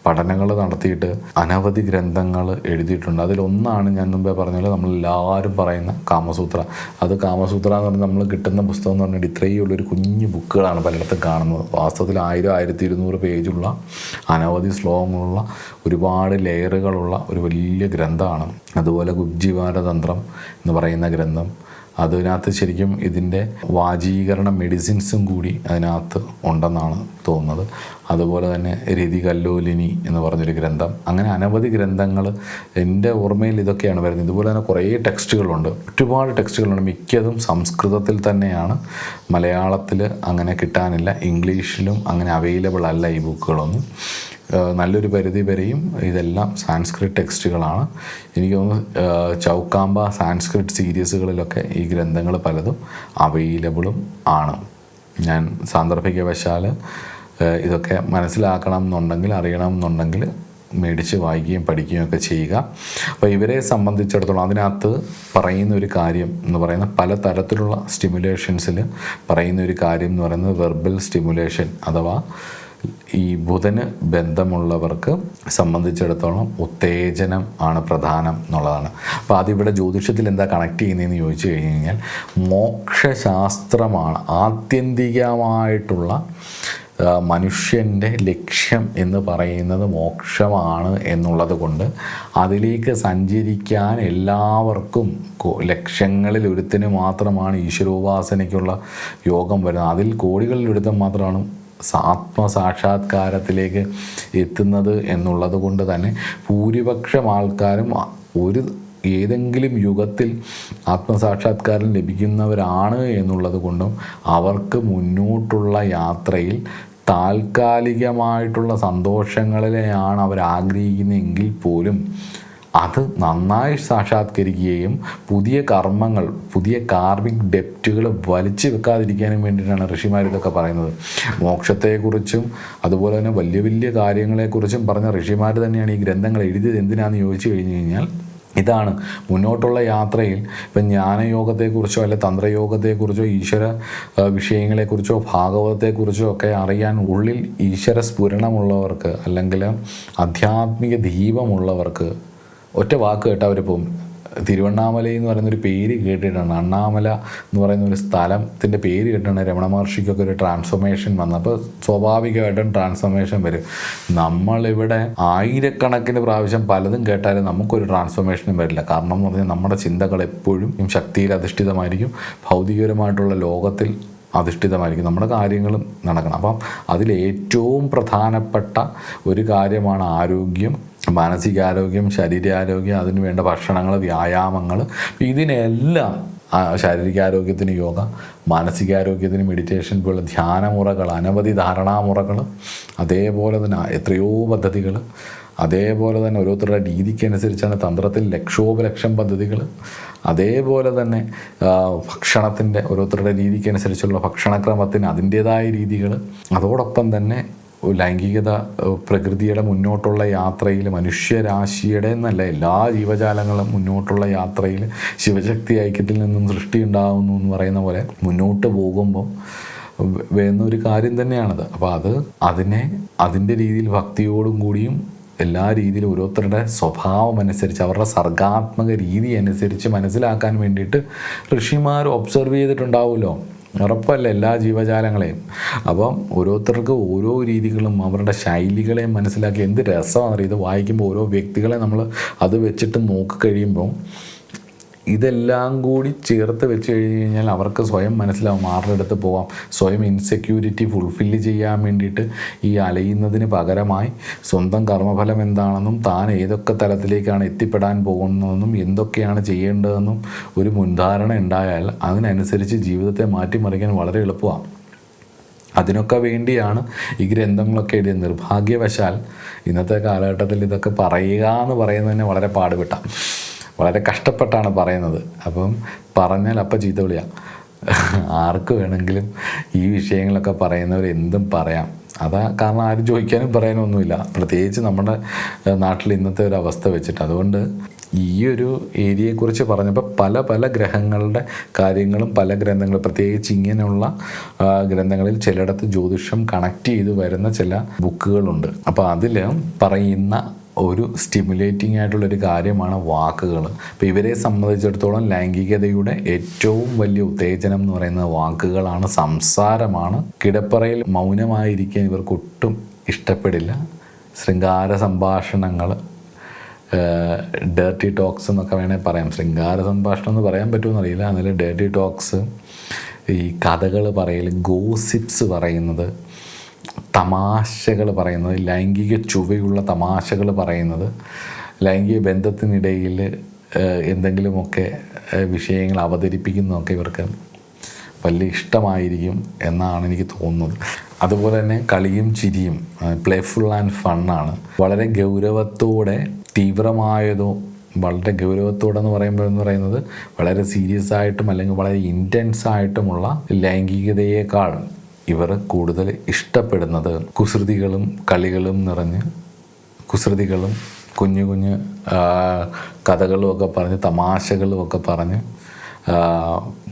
പഠനങ്ങൾ നടത്തിയിട്ട് അനവധി ഗ്രന്ഥങ്ങൾ എഴുതിയിട്ടുണ്ട്. അതിലൊന്നാണ് ഞാൻ മുമ്പേ പറഞ്ഞ പോലെ നമ്മളെല്ലാവരും പറയുന്ന കാമസൂത്ര. അത് കാമസൂത്ര എന്ന് പറഞ്ഞാൽ നമ്മൾ കിട്ടുന്ന പുസ്തകം എന്ന് പറഞ്ഞാൽ ഇത്രയും ഉള്ളൊരു കുഞ്ഞു ബുക്കുകളാണ് പലയിടത്തും കാണുന്നത്. വാസ്തവത്തിൽ 1000-1200 പേജുള്ള അനവധി ശ്ലോകങ്ങളുള്ള ഒരുപാട് ലെയറുകളുള്ള ഒരു വലിയ ഗ്രന്ഥമാണ്. അതുപോലെ കുബ്ജീവാരതന്ത്രം എന്ന് പറയുന്ന ഗ്രന്ഥം, അതിനകത്ത് ശരിക്കും ഇതിൻ്റെ വാചീകരണ മെഡിസിൻസും കൂടി അതിനകത്ത് ഉണ്ടെന്നാണ് തോന്നുന്നത്. അതുപോലെ തന്നെ രതി കല്ലോലിനി എന്ന് പറഞ്ഞൊരു ഗ്രന്ഥം. അങ്ങനെ അനവധി ഗ്രന്ഥങ്ങൾ എൻ്റെ ഓർമ്മയിൽ ഇതൊക്കെയാണ് വരുന്നത്. ഇതുപോലെ തന്നെ കുറേ ടെക്സ്റ്റുകളുണ്ട്, ഒരുപാട് ടെക്സ്റ്റുകളുണ്ട്. മിക്കതും സംസ്കൃതത്തിൽ തന്നെയാണ്, മലയാളത്തിൽ അങ്ങനെ കിട്ടാനില്ല, ഇംഗ്ലീഷിലും അങ്ങനെ അവൈലബിൾ അല്ല ഈ ബുക്കുകളൊന്നും. നല്ലൊരു പരിധി വരെയും ഇതെല്ലാം സാൻസ്ക്രിറ്റ് ടെക്സ്റ്റുകളാണ്. എനിക്ക് തോന്നുന്നു ചൗക്കാമ്പ സാൻസ്ക്രിറ്റ് സീരീസുകളിലൊക്കെ ഈ ഗ്രന്ഥങ്ങൾ പലതും അവൈലബിളും ആണ്. ഞാൻ സാന്ദർഭികവശാൽ ഇതൊക്കെ മനസ്സിലാക്കണം എന്നുണ്ടെങ്കിൽ, അറിയണം എന്നുണ്ടെങ്കിൽ മേടിച്ച് വായിക്കുകയും പഠിക്കുകയും ഒക്കെ ചെയ്യുക. അപ്പോൾ ഇവരെ സംബന്ധിച്ചിടത്തോളം അതിനകത്ത് പറയുന്ന ഒരു കാര്യം എന്ന് പറയുന്നത്, പല തരത്തിലുള്ള സ്റ്റിമുലേഷൻസിൽ പറയുന്ന ഒരു കാര്യം എന്ന് പറയുന്നത് വെർബൽ സ്റ്റിമുലേഷൻ, അഥവാ ഈ ബുധന് ബന്ധമുള്ളവർക്ക് സംബന്ധിച്ചിടത്തോളം ഉത്തേജനം ആണ് പ്രധാനം എന്നുള്ളതാണ്. അപ്പോൾ അതിവിടെ ജ്യോതിഷത്തിൽ എന്താ കണക്ട് ചെയ്യുന്നതെന്ന് ചോദിച്ചു കഴിഞ്ഞാൽ, മോക്ഷശാസ്ത്രമാണ് ആത്യന്തികമായിട്ടുള്ള മനുഷ്യൻ്റെ ലക്ഷ്യം എന്ന് പറയുന്നത് മോക്ഷമാണ് എന്നുള്ളത് കൊണ്ട് അതിലേക്ക് സഞ്ചരിക്കാൻ എല്ലാവർക്കും ലക്ഷങ്ങളിൽ ഒരുത്തിന് മാത്രമാണ് ഈശ്വരോപാസനയ്ക്കുള്ള യോഗം വരുന്നത്. അതിൽ കോടികളിൽ ഒരുത്തൻ മാത്രമാണ് ആത്മസാക്ഷാത്കാരത്തിലേക്ക് എത്തുന്നത് എന്നുള്ളത് കൊണ്ട് തന്നെ ഭൂരിപക്ഷം ആൾക്കാരും ഏതെങ്കിലും യുഗത്തിൽ ആത്മസാക്ഷാത്കാരം ലഭിക്കുന്നവരാണ് എന്നുള്ളത് കൊണ്ടും അവർക്ക് മുന്നോട്ടുള്ള യാത്രയിൽ താൽക്കാലികമായിട്ടുള്ള സന്തോഷങ്ങളിലെയാണ് അവർ ആഗ്രഹിക്കുന്നതെങ്കിൽ പോലും അത് നന്നായി സാക്ഷാത്കരിക്കുകയും പുതിയ കർമ്മങ്ങൾ, പുതിയ കാർമിക് ഡെപ്റ്റുകൾ വലിച്ചു വെക്കാതിരിക്കാനും വേണ്ടിയിട്ടാണ് ഋഷിമാർ ഇതൊക്കെ പറയുന്നത്. മോക്ഷത്തെക്കുറിച്ചും അതുപോലെ തന്നെ വലിയ വലിയ കാര്യങ്ങളെക്കുറിച്ചും പറഞ്ഞ ഋഷിമാർ തന്നെയാണ് ഈ ഗ്രന്ഥങ്ങൾ എഴുതിയത്. എന്തിനാണെന്ന് ചോദിച്ചു കഴിഞ്ഞ് കഴിഞ്ഞാൽ ഇതാണ് മുന്നോട്ടുള്ള യാത്രയിൽ ഇപ്പം ജ്ഞാനയോഗത്തെക്കുറിച്ചോ അല്ലെ തന്ത്രയോഗത്തെക്കുറിച്ചോ ഈശ്വര വിഷയങ്ങളെക്കുറിച്ചോ ഭാഗവതത്തെക്കുറിച്ചോ ഒക്കെ അറിയാൻ ഉള്ളിൽ ഈശ്വര സ്ഫുരണമുള്ളവർക്ക് അല്ലെങ്കിൽ ആധ്യാത്മിക ദീപമുള്ളവർക്ക് ഒറ്റ വാക്ക് കേട്ടാൽ അവർ പോകും. തിരുവണ്ണാമല എന്ന് പറയുന്നൊരു പേര് കേട്ടിട്ടാണ്, അണ്ണാമല എന്ന് പറയുന്ന ഒരു സ്ഥലത്തിൻ്റെ പേര് കേട്ടിട്ടാണ് രമണ മഹർഷിക്കൊക്കെ ഒരു ട്രാൻസ്ഫോർമേഷൻ വന്നത്. അപ്പോൾ സ്വാഭാവികമായിട്ടും ട്രാൻസ്ഫോർമേഷൻ വരും. നമ്മളിവിടെ ആയിരക്കണക്കിന് പ്രാവശ്യം പലതും കേട്ടാലും നമുക്കൊരു ട്രാൻസ്ഫോർമേഷനും വരില്ല. കാരണം എന്ന് പറഞ്ഞാൽ നമ്മുടെ ചിന്തകൾ എപ്പോഴും ശക്തിയിൽ അധിഷ്ഠിതമായിരിക്കും, ഭൗതികപരമായിട്ടുള്ള ലോകത്തിൽ അധിഷ്ഠിതമായിരിക്കും, നമ്മുടെ കാര്യങ്ങളും നടക്കണം. അപ്പം അതിലേറ്റവും പ്രധാനപ്പെട്ട ഒരു കാര്യമാണ് ആരോഗ്യം, മാനസികാരോഗ്യം, ശരീരാരോഗ്യം, അതിന് വേണ്ട ഭക്ഷണങ്ങൾ, വ്യായാമങ്ങൾ. ഇതിനെല്ലാം ശാരീരികാരോഗ്യത്തിന് യോഗ, മാനസികാരോഗ്യത്തിന് മെഡിറ്റേഷൻ പോലുള്ള ധ്യാനമുറകൾ, അനവധി ധാരണാമുറകൾ, അതേപോലെ തന്നെ എത്രയോ പദ്ധതികൾ, അതേപോലെ തന്നെ ഓരോരുത്തരുടെ രീതിക്കനുസരിച്ചാണ് തന്ത്രത്തിൽ ലക്ഷോപലക്ഷം പദ്ധതികൾ, അതേപോലെ തന്നെ ഭക്ഷണത്തിൻ്റെ ഓരോരുത്തരുടെ രീതിക്കനുസരിച്ചുള്ള ഭക്ഷണക്രമത്തിന് അതിൻ്റേതായ രീതികൾ, അതോടൊപ്പം തന്നെ ലൈംഗികത, പ്രകൃതിയുടെ മുന്നോട്ടുള്ള യാത്രയിൽ മനുഷ്യരാശിയുടെ എന്നല്ല എല്ലാ ജീവജാലങ്ങളും മുന്നോട്ടുള്ള യാത്രയിൽ ശിവശക്തി ഐക്യത്തിൽ നിന്നും സൃഷ്ടി ഉണ്ടാകുന്നു എന്ന് പറയുന്ന പോലെ മുന്നോട്ട് പോകുമ്പോൾ വരുന്ന ഒരു കാര്യം തന്നെയാണത്. അപ്പോൾ അതിൻ്റെ രീതിയിൽ ഭക്തിയോടും കൂടിയും എല്ലാ രീതിയിലും ഓരോരുത്തരുടെ സ്വഭാവം അനുസരിച്ച് അവരുടെ സർഗാത്മക രീതി അനുസരിച്ച് മനസ്സിലാക്കാൻ വേണ്ടിയിട്ട് ഋഷിമാർ ഒബ്സർവ് ചെയ്തിട്ടുണ്ടാവുമല്ലോ, ഉറപ്പല്ല എല്ലാ ജീവജാലങ്ങളെയും. അപ്പം ഓരോരുത്തർക്ക് ഓരോ രീതികളും അവരുടെ ശൈലികളെയും മനസ്സിലാക്കി എന്ത് രസമാണ് ഇത് വായിക്കുമ്പോൾ. ഓരോ വ്യക്തികളെ നമ്മൾ അത് വെച്ചിട്ട് നോക്കിക്കഴിയുമ്പോൾ ഇതെല്ലാം കൂടി ചേർത്ത് വെച്ച് കഴിഞ്ഞ് കഴിഞ്ഞാൽ അവർക്ക് സ്വയം മനസ്സിലാവും ആരുടെ അടുത്ത് പോകാം. സ്വയം ഇൻസെക്യൂരിറ്റി ഫുൾഫില്ല് ചെയ്യാൻ വേണ്ടിയിട്ട് ഈ അലയുന്നതിന് പകരമായി സ്വന്തം കർമ്മഫലം എന്താണെന്നും താൻ ഏതൊക്കെ തലത്തിലേക്കാണ് എത്തിപ്പെടാൻ പോകുന്നതെന്നും എന്തൊക്കെയാണ് ചെയ്യേണ്ടതെന്നും ഒരു മുൻധാരണ ഉണ്ടായാൽ അതിനനുസരിച്ച് ജീവിതത്തെ മാറ്റിമറിക്കാൻ വളരെ എളുപ്പമാണ്. അതിനൊക്കെ വേണ്ടിയാണ് ഈ ഗ്രന്ഥങ്ങളൊക്കെ എഴുതിയത്. നിർഭാഗ്യവശാൽ ഇന്നത്തെ കാലഘട്ടത്തിൽ ഇതൊക്കെ പറയുക എന്ന് പറയുന്നതിന് വളരെ പാടുപെട്ടാണ്, വളരെ കഷ്ടപ്പെട്ടാണ് പറയുന്നത്. അപ്പം പറഞ്ഞാൽ അപ്പം ചീത്ത വിളിയാണ്. ആർക്ക് വേണമെങ്കിലും ഈ വിഷയങ്ങളൊക്കെ പറയുന്നവർ എന്തും പറയാം. കാരണം ആരും ചോദിക്കാനും പറയാനും ഒന്നുമില്ല, പ്രത്യേകിച്ച് നമ്മുടെ നാട്ടിൽ ഇന്നത്തെ ഒരു അവസ്ഥ വെച്ചിട്ട്. അതുകൊണ്ട് ഈ ഒരു ഏരിയയെക്കുറിച്ച് പറഞ്ഞപ്പോൾ പല പല ഗ്രഹങ്ങളുടെ കാര്യങ്ങളും പല ഗ്രന്ഥങ്ങൾ, പ്രത്യേകിച്ച് ഇങ്ങനെയുള്ള ഗ്രന്ഥങ്ങളിൽ ചിലയിടത്ത് ജ്യോതിഷം കണക്ട് ചെയ്ത് വരുന്ന ചില ബുക്കുകളുണ്ട്. അപ്പോൾ അതിൽ പറയുന്ന ഒരു സ്റ്റിമുലേറ്റിംഗ് ആയിട്ടുള്ളൊരു കാര്യമാണ് വാക്കുകൾ. അപ്പോൾ ഇവരെ സംബന്ധിച്ചിടത്തോളം ലൈംഗികതയുടെ ഏറ്റവും വലിയ ഉത്തേജനം എന്ന് പറയുന്നത് വാക്കുകളാണ്, സംസാരമാണ്. കിടപ്പറയിൽ മൗനമായിരിക്കാൻ ഇവർക്കൊട്ടും ഇഷ്ടപ്പെടില്ല. ശൃംഗാര സംഭാഷണങ്ങൾ, ഡേർട്ടി ടോക്സ് എന്നൊക്കെ വേണമെങ്കിൽ പറയാം. ശൃംഗാര സംഭാഷണം എന്ന് പറയാൻ പറ്റുമെന്നറിയില്ല. അതിൽ ഡേർട്ടി ടോക്സ്, ഈ കഥകൾ പറയൽ, ഗോസിപ്സ് പറയുന്നത്, തമാശകൾ പറയുന്നത്, ലൈംഗിക ചുവയുള്ള തമാശകൾ പറയുന്നത്, ലൈംഗിക ബന്ധത്തിനിടയിൽ എന്തെങ്കിലുമൊക്കെ വിഷയങ്ങൾ അവതരിപ്പിക്കുന്നതൊക്കെ ഇവർക്ക് വലിയ ഇഷ്ടമായിരിക്കും എന്നാണ് എനിക്ക് തോന്നുന്നത്. അതുപോലെ തന്നെ കളിയും ചിരിയും, പ്ലേഫുൾ ആൻഡ് ഫണ്ണാണ്. വളരെ ഗൗരവത്തോടെ, തീവ്രമായതോ വളരെ ഗൗരവത്തോടെ എന്ന് പറയുന്നത് വളരെ സീരിയസ് ആയിട്ടും അല്ലെങ്കിൽ വളരെ ഇൻറ്റൻസ് ആയിട്ടുമുള്ള ലൈംഗികതയേക്കാൾ ഇവർ കൂടുതൽ ഇഷ്ടപ്പെടുന്നത് കുസൃതികളും കളികളും നിറഞ്ഞ്, കുസൃതികളും കുഞ്ഞു കുഞ്ഞു കഥകളും ഒക്കെ പറഞ്ഞ്, തമാശകളും ഒക്കെ പറഞ്ഞ്,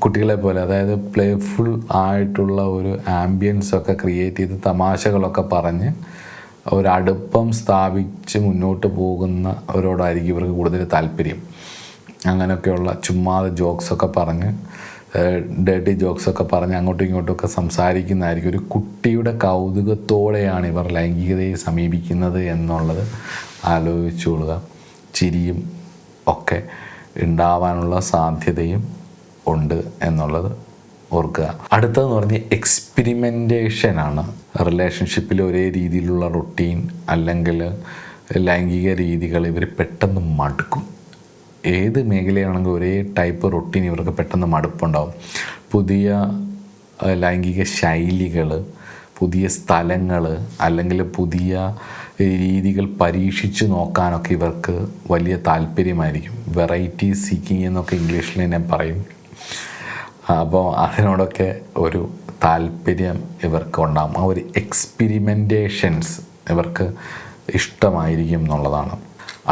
കുട്ടികളെ പോലെ, അതായത് പ്ലേഫുൾ ആയിട്ടുള്ള ഒരു ആംബിയൻസ് ഒക്കെ ക്രിയേറ്റ് ചെയ്ത് തമാശകളൊക്കെ പറഞ്ഞ് ഒരടുപ്പം സ്ഥാപിച്ച് മുന്നോട്ട് പോകുന്നവരോടായിരിക്കും ഇവർക്ക് കൂടുതൽ താല്പര്യം. അങ്ങനെയൊക്കെയുള്ള ചുമ്മാതെ ജോക്സൊക്കെ പറഞ്ഞ്, ഡേർട്ടി ജോക്സൊക്കെ പറഞ്ഞ് അങ്ങോട്ടും ഇങ്ങോട്ടുമൊക്കെ സംസാരിക്കുന്നതായിരിക്കും. ഒരു കുട്ടിയുടെ കൗതുകത്തോടെയാണ് ഇവർ ലൈംഗികതയെ സമീപിക്കുന്നത് എന്നുള്ളത് ആലോചിച്ചുകൊള്ളുക. ചിരിയും ഒക്കെ ഉണ്ടാവാനുള്ള സാധ്യതയും ഉണ്ട് എന്നുള്ളത് ഓർക്കുക. അടുത്തതെന്ന് പറഞ്ഞാൽ എക്സ്പെരിമെൻറ്റേഷനാണ്. റിലേഷൻഷിപ്പിൽ ഒരേ രീതിയിലുള്ള റൊട്ടീൻ അല്ലെങ്കിൽ ലൈംഗിക രീതികൾ ഇവർ പെട്ടെന്ന് മടുക്കും. ഏത് മേഖലയാണെങ്കിലും ഒരേ ടൈപ്പ് റൊട്ടീൻ ഇവർക്ക് പെട്ടെന്ന് മടുപ്പുണ്ടാവും. പുതിയ ലൈംഗിക ശൈലികൾ, പുതിയ സ്ഥലങ്ങൾ അല്ലെങ്കിൽ പുതിയ രീതികൾ പരീക്ഷിച്ച് നോക്കാനൊക്കെ ഇവർക്ക് വലിയ താല്പര്യമായിരിക്കും. വെറൈറ്റി സീക്കിങ് എന്നൊക്കെ ഇംഗ്ലീഷിൽ തന്നെ പറയും. അപ്പോൾ അതിനോടൊക്കെ ഒരു താല്പര്യം ഇവർക്ക് ഉണ്ടാകും. ആ ഒരു എക്സ്പെരിമെൻറ്റേഷൻസ് ഇവർക്ക് ഇഷ്ടമായിരിക്കും എന്നുള്ളതാണ്.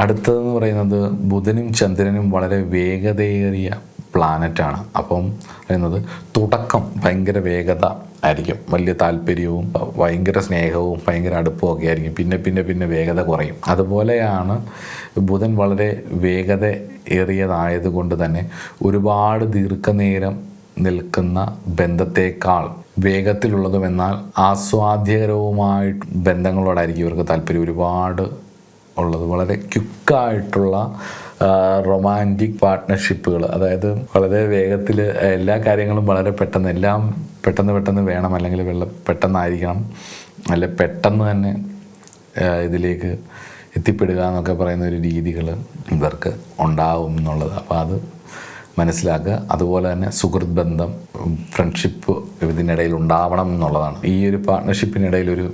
അടുത്തതെന്ന് പറയുന്നത് ബുധനും ചന്ദ്രനും വളരെ വേഗതയേറിയ പ്ലാനറ്റാണ്. അപ്പം പറയുന്നത് തുടക്കം ഭയങ്കര വേഗത ആയിരിക്കും, വലിയ താല്പര്യവും ഭയങ്കര സ്നേഹവും ഭയങ്കര അടുപ്പവും ഒക്കെ ആയിരിക്കും. പിന്നെ വേഗത കുറയും. അതുപോലെയാണ് ബുധൻ വളരെ വേഗത ഏറിയതായതുകൊണ്ട് തന്നെ ഒരുപാട് ദീർഘനേരം നിൽക്കുന്ന ബന്ധത്തേക്കാൾ വേഗത്തിലുള്ളതും എന്നാൽ ആസ്വാദ്യകരവുമായിട്ട് ബന്ധങ്ങളോടായിരിക്കും ഇവർക്ക് താല്പര്യം. ഒരുപാട് ഉള്ളത് വളരെ ക്വിക്കായിട്ടുള്ള റൊമാൻറ്റിക് പാർട്ട്ണർഷിപ്പുകൾ, അതായത് വളരെ വേഗത്തിൽ എല്ലാ കാര്യങ്ങളും വളരെ പെട്ടെന്ന്, എല്ലാം പെട്ടെന്ന് വേണം, അല്ലെങ്കിൽ പെട്ടെന്നായിരിക്കണം, അല്ല പെട്ടെന്ന് തന്നെ ഇതിലേക്ക് എത്തിപ്പെടുക എന്നൊക്കെ പറയുന്ന ഒരു രീതികൾ ഇവർക്ക് ഉണ്ടാവും എന്നുള്ളത്. അപ്പോൾ അത് മനസ്സിലാക്കുക. അതുപോലെ തന്നെ സുഹൃത്ത് ബന്ധം, ഫ്രണ്ട്ഷിപ്പ് ഇതിനിടയിൽ ഉണ്ടാവണം എന്നുള്ളതാണ്. ഈ ഒരു പാർട്ട്ണർഷിപ്പിനിടയിൽ ഒരു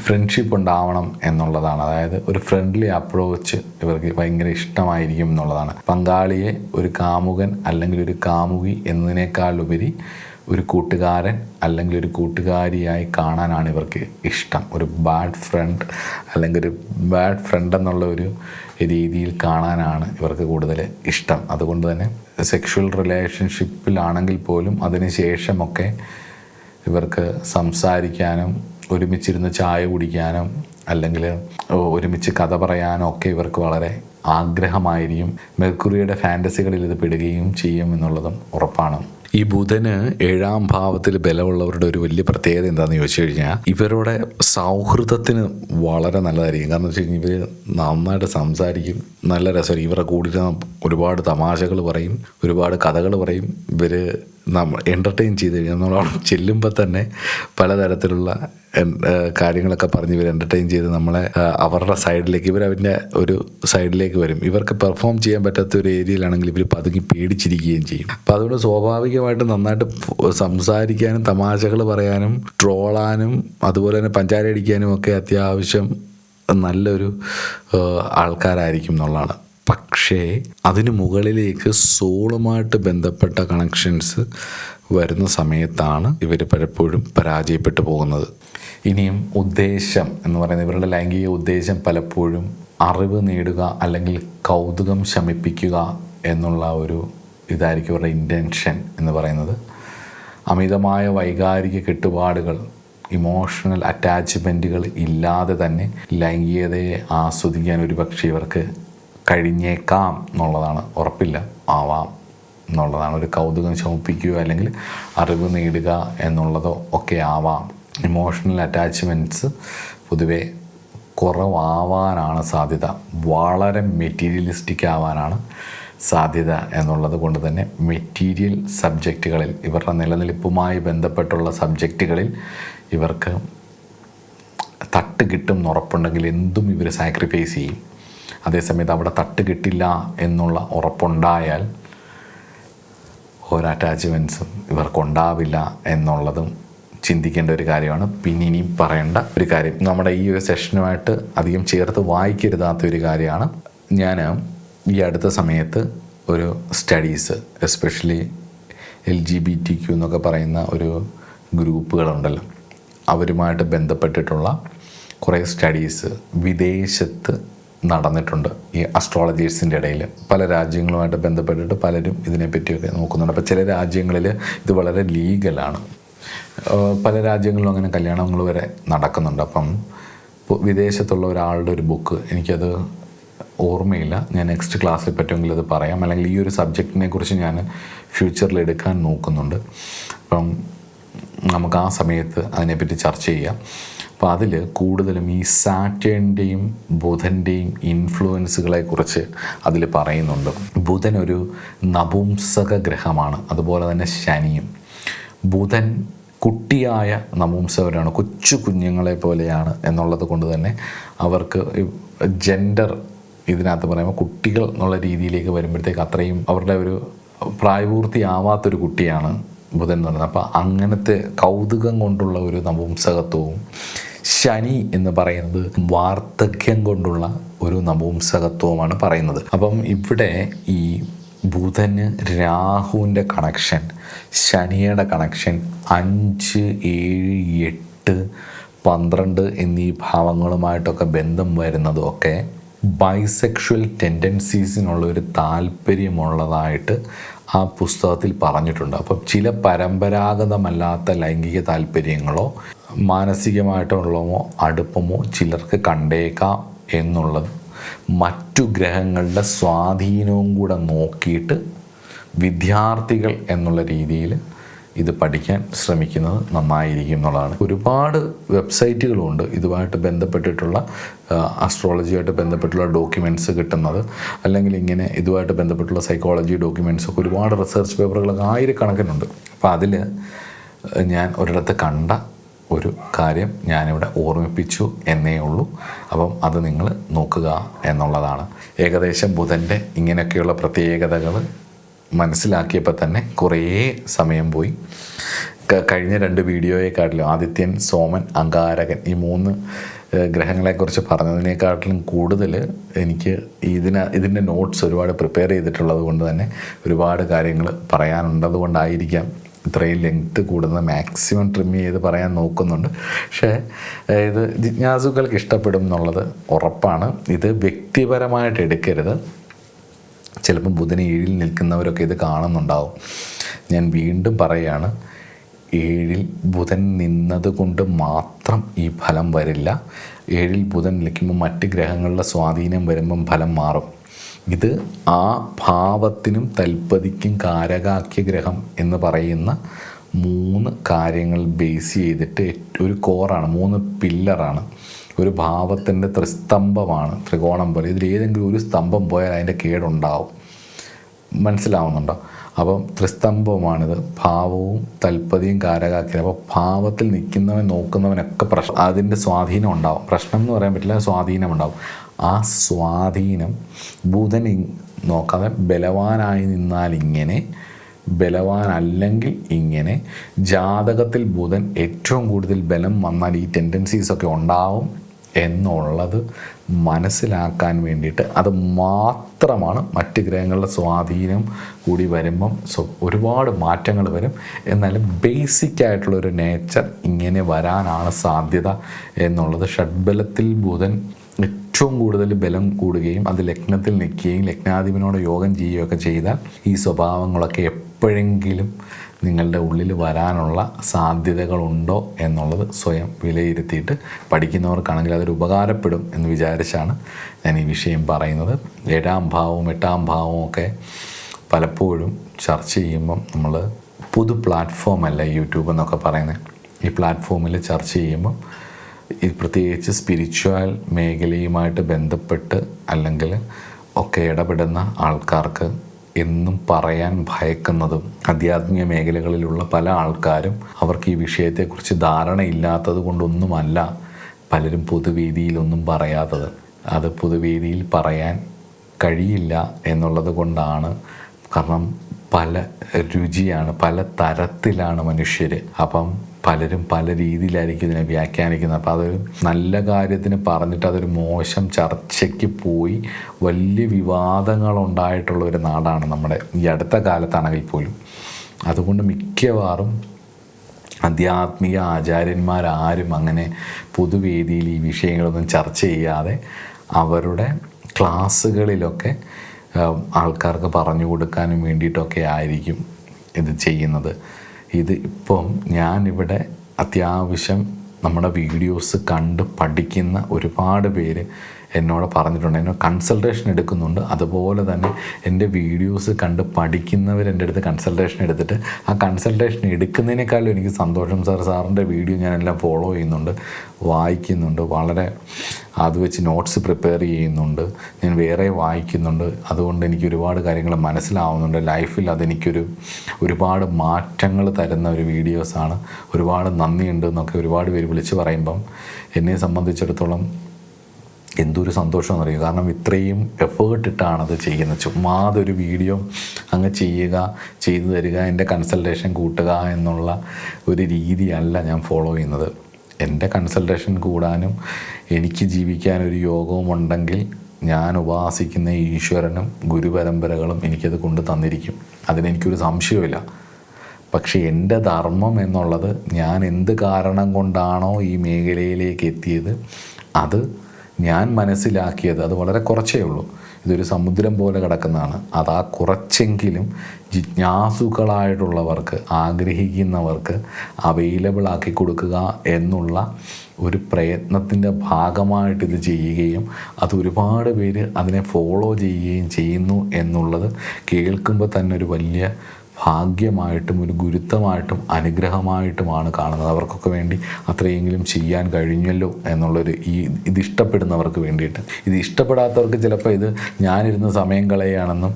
ഫ്രണ്ട്ഷിപ്പ് ഉണ്ടാവണം എന്നുള്ളതാണ്. അതായത് ഒരു ഫ്രണ്ട്ലി അപ്രോച്ച് ഇവർക്ക് ഭയങ്കര ഇഷ്ടമായിരിക്കും എന്നുള്ളതാണ്. പങ്കാളിയെ ഒരു കാമുകൻ അല്ലെങ്കിൽ ഒരു കാമുകി എന്നതിനേക്കാളുപരി ഒരു കൂട്ടുകാരൻ അല്ലെങ്കിൽ ഒരു കൂട്ടുകാരിയായി കാണാനാണ് ഇവർക്ക് ഇഷ്ടം. ഒരു ബാഡ് ഫ്രണ്ട് അല്ലെങ്കിൽ ഒരു ബാഡ് ഫ്രണ്ട് എന്നുള്ള ഒരു രീതിയിൽ കാണാനാണ് ഇവർക്ക് കൂടുതൽ ഇഷ്ടം. അതുകൊണ്ട് തന്നെ സെക്ഷുവൽ റിലേഷൻഷിപ്പിലാണെങ്കിൽ പോലും അതിന് ശേഷമൊക്കെ ഇവർക്ക് സംസാരിക്കാനും ഒരുമിച്ചിരുന്ന് ചായ കുടിക്കാനും അല്ലെങ്കിൽ ഒരുമിച്ച് കഥ പറയാനും ഒക്കെ ഇവർക്ക് വളരെ ആഗ്രഹമായിരിക്കും. മെർക്കുറിയുടെ ഫാൻറ്റസികളിൽ ഇത് പെടുകയും ചെയ്യും എന്നുള്ളതും ഉറപ്പാണ്. ഈ ബുധന് 7ാം ഭാവത്തിൽ ബലമുള്ളവരുടെ ഒരു വലിയ പ്രത്യേകത എന്താണെന്ന് ചോദിച്ചു കഴിഞ്ഞാൽ ഇവരുടെ സൗഹൃദത്തിന് വളരെ നല്ലതായിരിക്കും. കാരണം വെച്ച് കഴിഞ്ഞാൽ ഇവർ നന്നായിട്ട് സംസാരിക്കും, നല്ല രസമായിരിക്കും. ഇവരുടെ കൂടെ ഒരുപാട് തമാശകൾ പറയും, ഒരുപാട് കഥകൾ പറയും. ഇവർ എൻ്റർടൈൻ ചെയ്ത് കഴിഞ്ഞാൽ നമ്മൾ ചെല്ലുമ്പോൾ തന്നെ പലതരത്തിലുള്ള കാര്യങ്ങളൊക്കെ പറഞ്ഞ് ഇവർ എൻ്റർടൈൻ ചെയ്ത് നമ്മളെ അവരുടെ സൈഡിലേക്ക്, ഇവരവൻ്റെ ഒരു സൈഡിലേക്ക് വരും. ഇവർക്ക് പെർഫോം ചെയ്യാൻ പറ്റാത്ത ഒരു ഏരിയയിലാണെങ്കിൽ ഇവർ പതുങ്ങി പേടിച്ചിരിക്കുകയും ചെയ്യും. അപ്പോൾ അതുകൊണ്ട് സ്വാഭാവികമായിട്ട് നന്നായിട്ട് സംസാരിക്കാനും തമാശകൾ പറയാനും ട്രോളാനും അതുപോലെ തന്നെ പഞ്ചാര അടിക്കാനും ഒക്കെ അത്യാവശ്യം നല്ലൊരു ആൾക്കാരായിരിക്കും എന്നുള്ളതാണ്. പക്ഷേ അതിന് മുകളിലേക്ക് സോളുമായിട്ട് ബന്ധപ്പെട്ട കണക്ഷൻസ് വരുന്ന സമയത്താണ് ഇവർ പലപ്പോഴും പരാജയപ്പെട്ടു പോകുന്നത്. ഇനിയും ഉദ്ദേശം എന്ന് പറയുന്നത്, ഇവരുടെ ലൈംഗിക ഉദ്ദേശം പലപ്പോഴും അറിവ് നേടുക അല്ലെങ്കിൽ കൗതുകം ശമിപ്പിക്കുക എന്നുള്ള ഒരു ഇതായിരിക്കും ഇവരുടെ ഇൻറ്റൻഷൻ എന്ന് പറയുന്നത്. അമിതമായ വൈകാരിക കെട്ടുപാടുകൾ, ഇമോഷണൽ അറ്റാച്ച്മെൻറ്റുകൾ ഇല്ലാതെ തന്നെ ലൈംഗികതയെ ആസ്വദിക്കാൻ ഒരുപക്ഷെ ഇവർക്ക് കഴിഞ്ഞേക്കാം എന്നുള്ളതാണ്. ഉറപ്പില്ല, ആവാം എന്നുള്ളതാണ്. ഒരു കൗതുകം ശമിപ്പിക്കുക അല്ലെങ്കിൽ അറിവ് നേടുക എന്നുള്ളതോ ഒക്കെ ആവാം. ഇമോഷണൽ അറ്റാച്ച്മെൻറ്റ്സ് പൊതുവെ കുറവാവാനാണ് സാധ്യത, വളരെ മെറ്റീരിയലിസ്റ്റിക് ആവാനാണ് സാധ്യത എന്നുള്ളത് കൊണ്ട് തന്നെ മെറ്റീരിയൽ സബ്ജക്റ്റുകളിൽ, ഇവരുടെ നിലനിൽപ്പുമായി ബന്ധപ്പെട്ടുള്ള സബ്ജക്റ്റുകളിൽ ഇവർക്ക് തട്ട് കിട്ടും എന്നുറപ്പുണ്ടെങ്കിൽ എന്തും ഇവർ സാക്രിഫൈസ് ചെയ്യും. അതേസമയത്ത് അവിടെ തട്ട് കിട്ടില്ല എന്നുള്ള ഉറപ്പുണ്ടായാൽ ഒരു അറ്റാച്ച്മെൻറ്റ്സും ഇവർക്കുണ്ടാവില്ല എന്നുള്ളതും ചിന്തിക്കേണ്ട ഒരു കാര്യമാണ്. പിന്നെ ഇനിയും പറയേണ്ട ഒരു കാര്യം, നമ്മുടെ ഈ ഒരു സെഷനുമായിട്ട് അധികം ചേർത്ത് വായിക്കരുതാത്ത ഒരു കാര്യമാണ്. ഞാൻ ഈ അടുത്ത സമയത്ത് ഒരു സ്റ്റഡീസ്, എസ്പെഷ്യലി LGBTQ എന്നൊക്കെ പറയുന്ന ഒരു ഗ്രൂപ്പുകളുണ്ടല്ലോ, അവരുമായിട്ട് ബന്ധപ്പെട്ടിട്ടുള്ള കുറേ സ്റ്റഡീസ് വിദേശത്ത് നടന്നിട്ടുണ്ട്. ഈ അസ്ട്രോളജേഴ്സിൻ്റെ ഇടയിൽ പല രാജ്യങ്ങളുമായിട്ട് ബന്ധപ്പെട്ടിട്ട് പലരും ഇതിനെപ്പറ്റിയൊക്കെ നോക്കുന്നുണ്ട്. അപ്പോൾ ചില രാജ്യങ്ങളിൽ ഇത് വളരെ ലീഗലാണ്, പല രാജ്യങ്ങളിലും അങ്ങനെ കല്യാണങ്ങൾ വരെ നടക്കുന്നുണ്ട്. അപ്പം വിദേശത്തുള്ള ഒരാളുടെ ഒരു ബുക്ക്, എനിക്കത് ഓർമ്മയില്ല, ഞാൻ നെക്സ്റ്റ് ക്ലാസ്സിൽ പറ്റുമെങ്കിൽ അത് പറയാം, അല്ലെങ്കിൽ ഈ ഒരു സബ്ജക്റ്റിനെ കുറിച്ച് ഞാൻ ഫ്യൂച്ചറിൽ എടുക്കാൻ നോക്കുന്നുണ്ട്. അപ്പം നമുക്ക് ആ സമയത്ത് അതിനെപ്പറ്റി ചർച്ച ചെയ്യാം. അപ്പോൾ അതിൽ കൂടുതലും ഈ സാറ്റേണിൻ്റെയും ബുധൻ്റെയും ഇൻഫ്ലുവൻസുകളെക്കുറിച്ച് അതിൽ പറയുന്നുണ്ട്. ബുധൻ ഒരു നപുംസക ഗ്രഹമാണ്, അതുപോലെ തന്നെ ശനിയും. ബുധൻ കുട്ടിയായ നപുംസകരാണ്, കൊച്ചു കുഞ്ഞുങ്ങളെ പോലെയാണ് എന്നുള്ളത് കൊണ്ട് തന്നെ അവർക്ക് ജെൻഡർ ഇതിനകത്ത് പറയുമ്പോൾ കുട്ടികൾ എന്നുള്ള രീതിയിലേക്ക് വരുമ്പോഴത്തേക്ക് അത്രയും അവരുടെ ഒരു പ്രായപൂർത്തിയാവാത്തൊരു കുട്ടിയാണ് ബുധൻ എന്ന് പറയുന്നത്. അപ്പോൾ അങ്ങനത്തെ കൗതുകം കൊണ്ടുള്ള ഒരു നപുംസകത്വവും, ശനി എന്ന് പറയുന്നത് വാർദ്ധക്യം കൊണ്ടുള്ള ഒരു നപുംസകത്വമാണ് പറയുന്നത്. അപ്പം ഇവിടെ ഈ ബുധന് രാഹുവിൻ്റെ കണക്ഷൻ, ശനിയുടെ കണക്ഷൻ 5, 7, 8, 12 എന്നീ ഭാവങ്ങളുമായിട്ടൊക്കെ ബന്ധം വരുന്നതൊക്കെ ബൈസെക്ഷൽ ടെൻഡൻസീസിനുള്ള ഒരു താല്പര്യമുള്ളതായിട്ട് ആ പുസ്തകത്തിൽ പറഞ്ഞിട്ടുണ്ട്. അപ്പം ചില പരമ്പരാഗതമല്ലാത്ത ലൈംഗിക താല്പര്യങ്ങളോ മാനസികമായിട്ടുള്ളമോ അടുപ്പമോ ചിലർക്ക് കണ്ടേക്കാം എന്നുള്ളത് മറ്റു ഗ്രഹങ്ങളുടെ സ്വാധീനവും കൂടെ നോക്കിയിട്ട് വിദ്യാർത്ഥികൾ എന്നുള്ള രീതിയിൽ ഇത് പഠിക്കാൻ ശ്രമിക്കുന്നത് നന്നായിരിക്കും എന്നുള്ളതാണ്. ഒരുപാട് വെബ്സൈറ്റുകളുണ്ട് ഇതുമായിട്ട് ബന്ധപ്പെട്ടിട്ടുള്ള, അസ്ട്രോളജിയായിട്ട് ബന്ധപ്പെട്ടുള്ള ഡോക്യുമെൻറ്റ്സ് കിട്ടുന്നത്, അല്ലെങ്കിൽ ഇങ്ങനെ ഇതുമായിട്ട് ബന്ധപ്പെട്ടുള്ള സൈക്കോളജി ഡോക്യുമെൻറ്റ്സൊക്കെ ഒരുപാട് റിസർച്ച് പേപ്പറുകളൊക്കെ ആയിരക്കണക്കിനുണ്ട്. അപ്പോൾ അതിൽ ഞാൻ ഒരിടത്ത് കണ്ട ഒരു കാര്യം ഞാനിവിടെ ഓർമ്മിപ്പിച്ചു എന്നേ ഉള്ളൂ. അപ്പം അത് നിങ്ങൾ നോക്കുക എന്നുള്ളതാണ്. ഏകദേശം ബുധൻ്റെ ഇങ്ങനെയൊക്കെയുള്ള പ്രത്യേകതകൾ മനസ്സിലാക്കിയപ്പോൾ തന്നെ കുറേ സമയം പോയി. കഴിഞ്ഞ 2 വീഡിയോയെക്കാട്ടിലും ആദിത്യൻ, സോമൻ, അങ്കാരകൻ ഈ 3 ഗ്രഹങ്ങളെക്കുറിച്ച് പറഞ്ഞതിനേക്കാട്ടിലും കൂടുതൽ എനിക്ക് ഇതിൻ്റെ നോട്ട്സ് ഒരുപാട് പ്രിപ്പയർ ചെയ്തിട്ടുള്ളത് കൊണ്ട് തന്നെ ഒരുപാട് കാര്യങ്ങൾ പറയാനുള്ളത് കൊണ്ടായിരിക്കാം ഇത്രയും ലെങ്ത്ത് കൂടുന്നത്. മാക്സിമം ട്രിം ചെയ്ത് പറയാൻ നോക്കുന്നുണ്ട്. പക്ഷേ ഇത് ജിജ്ഞാസുക്കൾക്ക് ഇഷ്ടപ്പെടും എന്നുള്ളത് ഉറപ്പാണ്. ഇത് വ്യക്തിപരമായിട്ട് എടുക്കരുത്. ചിലപ്പോൾ ബുധന് 7 നിൽക്കുന്നവരൊക്കെ ഇത് കാണുന്നുണ്ടാവും. ഞാൻ വീണ്ടും പറയുകയാണ്, 7 ബുധൻ നിന്നത് കൊണ്ട് മാത്രം ഈ ഫലം വരില്ല. 7 ബുധൻ നിൽക്കുമ്പോൾ മറ്റ് ഗ്രഹങ്ങളുടെ സ്വാധീനം വരുമ്പം ഫലം മാറും. ഇത് ആ ഭാവത്തിനും തൽപ്പതിക്കും കാരകാക്കിയ ഗ്രഹം എന്ന് പറയുന്ന 3 കാര്യങ്ങൾ ബേസ് ചെയ്തിട്ട് ഒരു കോറാണ്, 3 പില്ലറാണ്. ഒരു ഭാവത്തിൻ്റെ ത്രിസ്തംഭമാണ്, ത്രികോണം പോലെ. ഇതിലേതെങ്കിലും ഒരു സ്തംഭം പോയാൽ അതിൻ്റെ കേടുണ്ടാവും. മനസ്സിലാവുന്നുണ്ടോ? അപ്പം ത്രിസ്തംഭമാണിത്. ഭാവവും തൽപ്പതിയും കാരകാക്കിയത്. അപ്പോൾ ഭാവത്തിൽ നിൽക്കുന്നവൻ നോക്കുന്നവനൊക്കെ അതിൻ്റെ സ്വാധീനം ഉണ്ടാവും. പ്രശ്നം എന്ന് പറയാൻ പറ്റില്ല, സ്വാധീനം ഉണ്ടാവും. ആ സ്വാധീനം ബുധൻ നോക്കാതെ ബലവാനായി നിന്നാൽ ഇങ്ങനെ, ബലവാനല്ലെങ്കിൽ ഇങ്ങനെ. ജാതകത്തിൽ ബുധൻ ഏറ്റവും കൂടുതൽ ബലം വന്നാൽ ഈ ടെൻഡൻസീസൊക്കെ ഉണ്ടാവും എന്നുള്ളത് മനസ്സിലാക്കാൻ വേണ്ടിയിട്ട് അത് മാത്രമാണ്. മറ്റ് ഗ്രഹങ്ങളുടെ സ്വാധീനം കൂടി വരുമ്പം ഒരുപാട് മാറ്റങ്ങൾ വരും. എന്നാലും ബേസിക്കായിട്ടുള്ളൊരു നേച്ചർ ഇങ്ങനെ വരാനാണ് സാധ്യത എന്നുള്ളത്. ഷഡ്ബലത്തിൽ ബുധൻ ഏറ്റവും കൂടുതൽ ബലം കൂടുകയും അത് ലഗ്നത്തിൽ നിൽക്കുകയും ലഗ്നാധിപനോട് യോഗം ചെയ്യുകയൊക്കെ ചെയ്താൽ ഈ സ്വഭാവങ്ങളൊക്കെ എപ്പോഴെങ്കിലും നിങ്ങളുടെ ഉള്ളിൽ വരാനുള്ള സാധ്യതകളുണ്ടോ എന്നുള്ളത് സ്വയം വിലയിരുത്തിയിട്ട് പഠിക്കുന്നവർക്കാണെങ്കിൽ അതൊരു ഉപകാരപ്പെടും എന്ന് വിചാരിച്ചാണ് ഞാൻ ഈ വിഷയം പറയുന്നത്. 7-ാം ഭാവവും 8-ാം ഭാവവും ഒക്കെ പലപ്പോഴും ചർച്ച ചെയ്യുമ്പം നമ്മൾ പൊതു പ്ലാറ്റ്ഫോമല്ല യൂട്യൂബ് എന്നൊക്കെ പറയുന്നത്. ഈ പ്ലാറ്റ്ഫോമിൽ ചർച്ച ചെയ്യുമ്പം ഈ പ്രത്യേകിച്ച് സ്പിരിച്വൽ മേഖലയുമായിട്ട് ബന്ധപ്പെട്ട് അല്ലെങ്കിൽ ഒക്കെ ഇടപെടുന്ന ആൾക്കാർക്ക് എന്നും പറയാൻ ഭയക്കുന്നതും ആധ്യാത്മിക മേഖലകളിലുള്ള പല ആൾക്കാരും അവർക്ക് ഈ വിഷയത്തെക്കുറിച്ച് ധാരണയില്ലാത്തത് കൊണ്ടൊന്നുമല്ല പലരും പൊതുവേദിയിലൊന്നും പറയാത്തത്. അത് പൊതുവേദിയിൽ പറയാൻ കഴിയില്ല എന്നുള്ളത് കൊണ്ടാണ്. കാരണം പല രുചിയാണ്, പല തരത്തിലാണ് മനുഷ്യർ. അപ്പം പലരും പല രീതിയിലായിരിക്കും ഇതിനെ വ്യാഖ്യാനിക്കുന്നത്. അപ്പോൾ അതൊരു നല്ല കാര്യത്തിന് പറഞ്ഞിട്ട് അതൊരു മോശം ചർച്ചയ്ക്ക് പോയി വലിയ വിവാദങ്ങളുണ്ടായിട്ടുള്ള ഒരു നാടാണ് നമ്മുടെ ഈ അടുത്ത കാലത്താണെങ്കിൽ പോലും. അതുകൊണ്ട് മിക്കവാറും ആധ്യാത്മിക ആചാര്യന്മാരാരും അങ്ങനെ പൊതുവേദിയിൽ ഈ വിഷയങ്ങളൊന്നും ചർച്ച ചെയ്യാതെ അവരുടെ ക്ലാസ്സുകളിലൊക്കെ ആൾക്കാർക്ക് പറഞ്ഞു കൊടുക്കാനും വേണ്ടിയിട്ടൊക്കെ ആയിരിക്കും ഇത് ചെയ്യുന്നത്. ഇത് ഇപ്പം ഞാനിവിടെ അത്യാവശ്യം നമ്മുടെ വീഡിയോസ് കണ്ട് പഠിക്കുന്ന ഒരുപാട് പേര് എന്നോട് പറഞ്ഞിട്ടുണ്ട്. എന്നോട് കൺസൾട്ടേഷൻ എടുക്കുന്നുണ്ട്. അതുപോലെ തന്നെ എൻ്റെ വീഡിയോസ് കണ്ട് പഠിക്കുന്നവർ എൻ്റെ അടുത്ത് കൺസൾട്ടേഷൻ എടുത്തിട്ട് ആ കൺസൾട്ടേഷൻ എടുക്കുന്നതിനേക്കാളും എനിക്ക് സന്തോഷം സാറിൻ്റെ വീഡിയോ ഞാനെല്ലാം ഫോളോ ചെയ്യുന്നുണ്ട്, വായിക്കുന്നുണ്ട്, വളരെ അത് വെച്ച് നോട്ട്സ് പ്രിപ്പയർ ചെയ്യുന്നുണ്ട്, ഞാൻ വേറെ വായിക്കുന്നുണ്ട്. അതുകൊണ്ട് എനിക്ക് ഒരുപാട് കാര്യങ്ങൾ മനസ്സിലാവുന്നുണ്ട്. ലൈഫിൽ ഒരുപാട് മാറ്റങ്ങൾ തരുന്ന ഒരു വീഡിയോസാണ്. ഒരുപാട് നന്ദിയുണ്ട് എന്നൊക്കെ ഒരുപാട് പേര് വിളിച്ച് പറയുമ്പം എന്നെ സംബന്ധിച്ചിടത്തോളം എന്തൊരു സന്തോഷമെന്ന് അറിയുക. കാരണം ഇത്രയും എഫേർട്ട് ഇട്ടാണത് ചെയ്യുന്നത്. ചുമ്മാതൊരു വീഡിയോ അങ്ങ് ചെയ്തു തരിക, എൻ്റെ കൺസൾട്ടേഷൻ കൂട്ടുക എന്നുള്ള ഒരു രീതിയല്ല ഞാൻ ഫോളോ ചെയ്യുന്നത്. എൻ്റെ കൺസൾട്ടേഷൻ കൂടാനും എനിക്ക് ജീവിക്കാനൊരു യോഗവും ഉണ്ടെങ്കിൽ ഞാൻ ഉപാസിക്കുന്ന ഈശ്വരനും ഗുരുപരമ്പരകളും എനിക്കത് കൊണ്ട് തന്നിരിക്കും. അതിനെനിക്കൊരു സംശയവുമില്ല. പക്ഷേ എൻ്റെ ധർമ്മം എന്നുള്ളത് ഞാൻ എന്ത് കാരണം കൊണ്ടാണോ ഈ മേഖലയിലേക്ക് എത്തിയത് അത് ഞാൻ മനസ്സിലാക്കിയത് അത് വളരെ കുറച്ചേ ഉള്ളൂ. ഇതൊരു സമുദ്രം പോലെ കിടക്കുന്നതാണ്. അത് ആ കുറച്ചെങ്കിലും ജിജ്ഞാസുക്കളായിട്ടുള്ളവർക്ക്, ആഗ്രഹിക്കുന്നവർക്ക് അവൈലബിൾ ആക്കി കൊടുക്കുക എന്നുള്ള ഒരു പ്രയത്നത്തിൻ്റെ ഭാഗമായിട്ട് ഇത് ചെയ്യുകയും അത് ഒരുപാട് പേര് അതിനെ ഫോളോ ചെയ്യുകയും ചെയ്യുന്നു എന്നുള്ളത് കേൾക്കുമ്പോൾ തന്നെ ഒരു വലിയ ഭാഗ്യമായിട്ടും ഒരു ഗുരുത്വമായിട്ടും അനുഗ്രഹമായിട്ടുമാണ് കാണുന്നത്. അവർക്കൊക്കെ വേണ്ടി അത്രയെങ്കിലും ചെയ്യാൻ കഴിഞ്ഞല്ലോ എന്നുള്ളൊരു ഇത് ഇഷ്ടപ്പെടുന്നവർക്ക് വേണ്ടിയിട്ട്. ഇത് ഇഷ്ടപ്പെടാത്തവർക്ക് ചിലപ്പോൾ ഇത് ഞാനിരുന്ന് സമയം കളയുകയാണെന്നും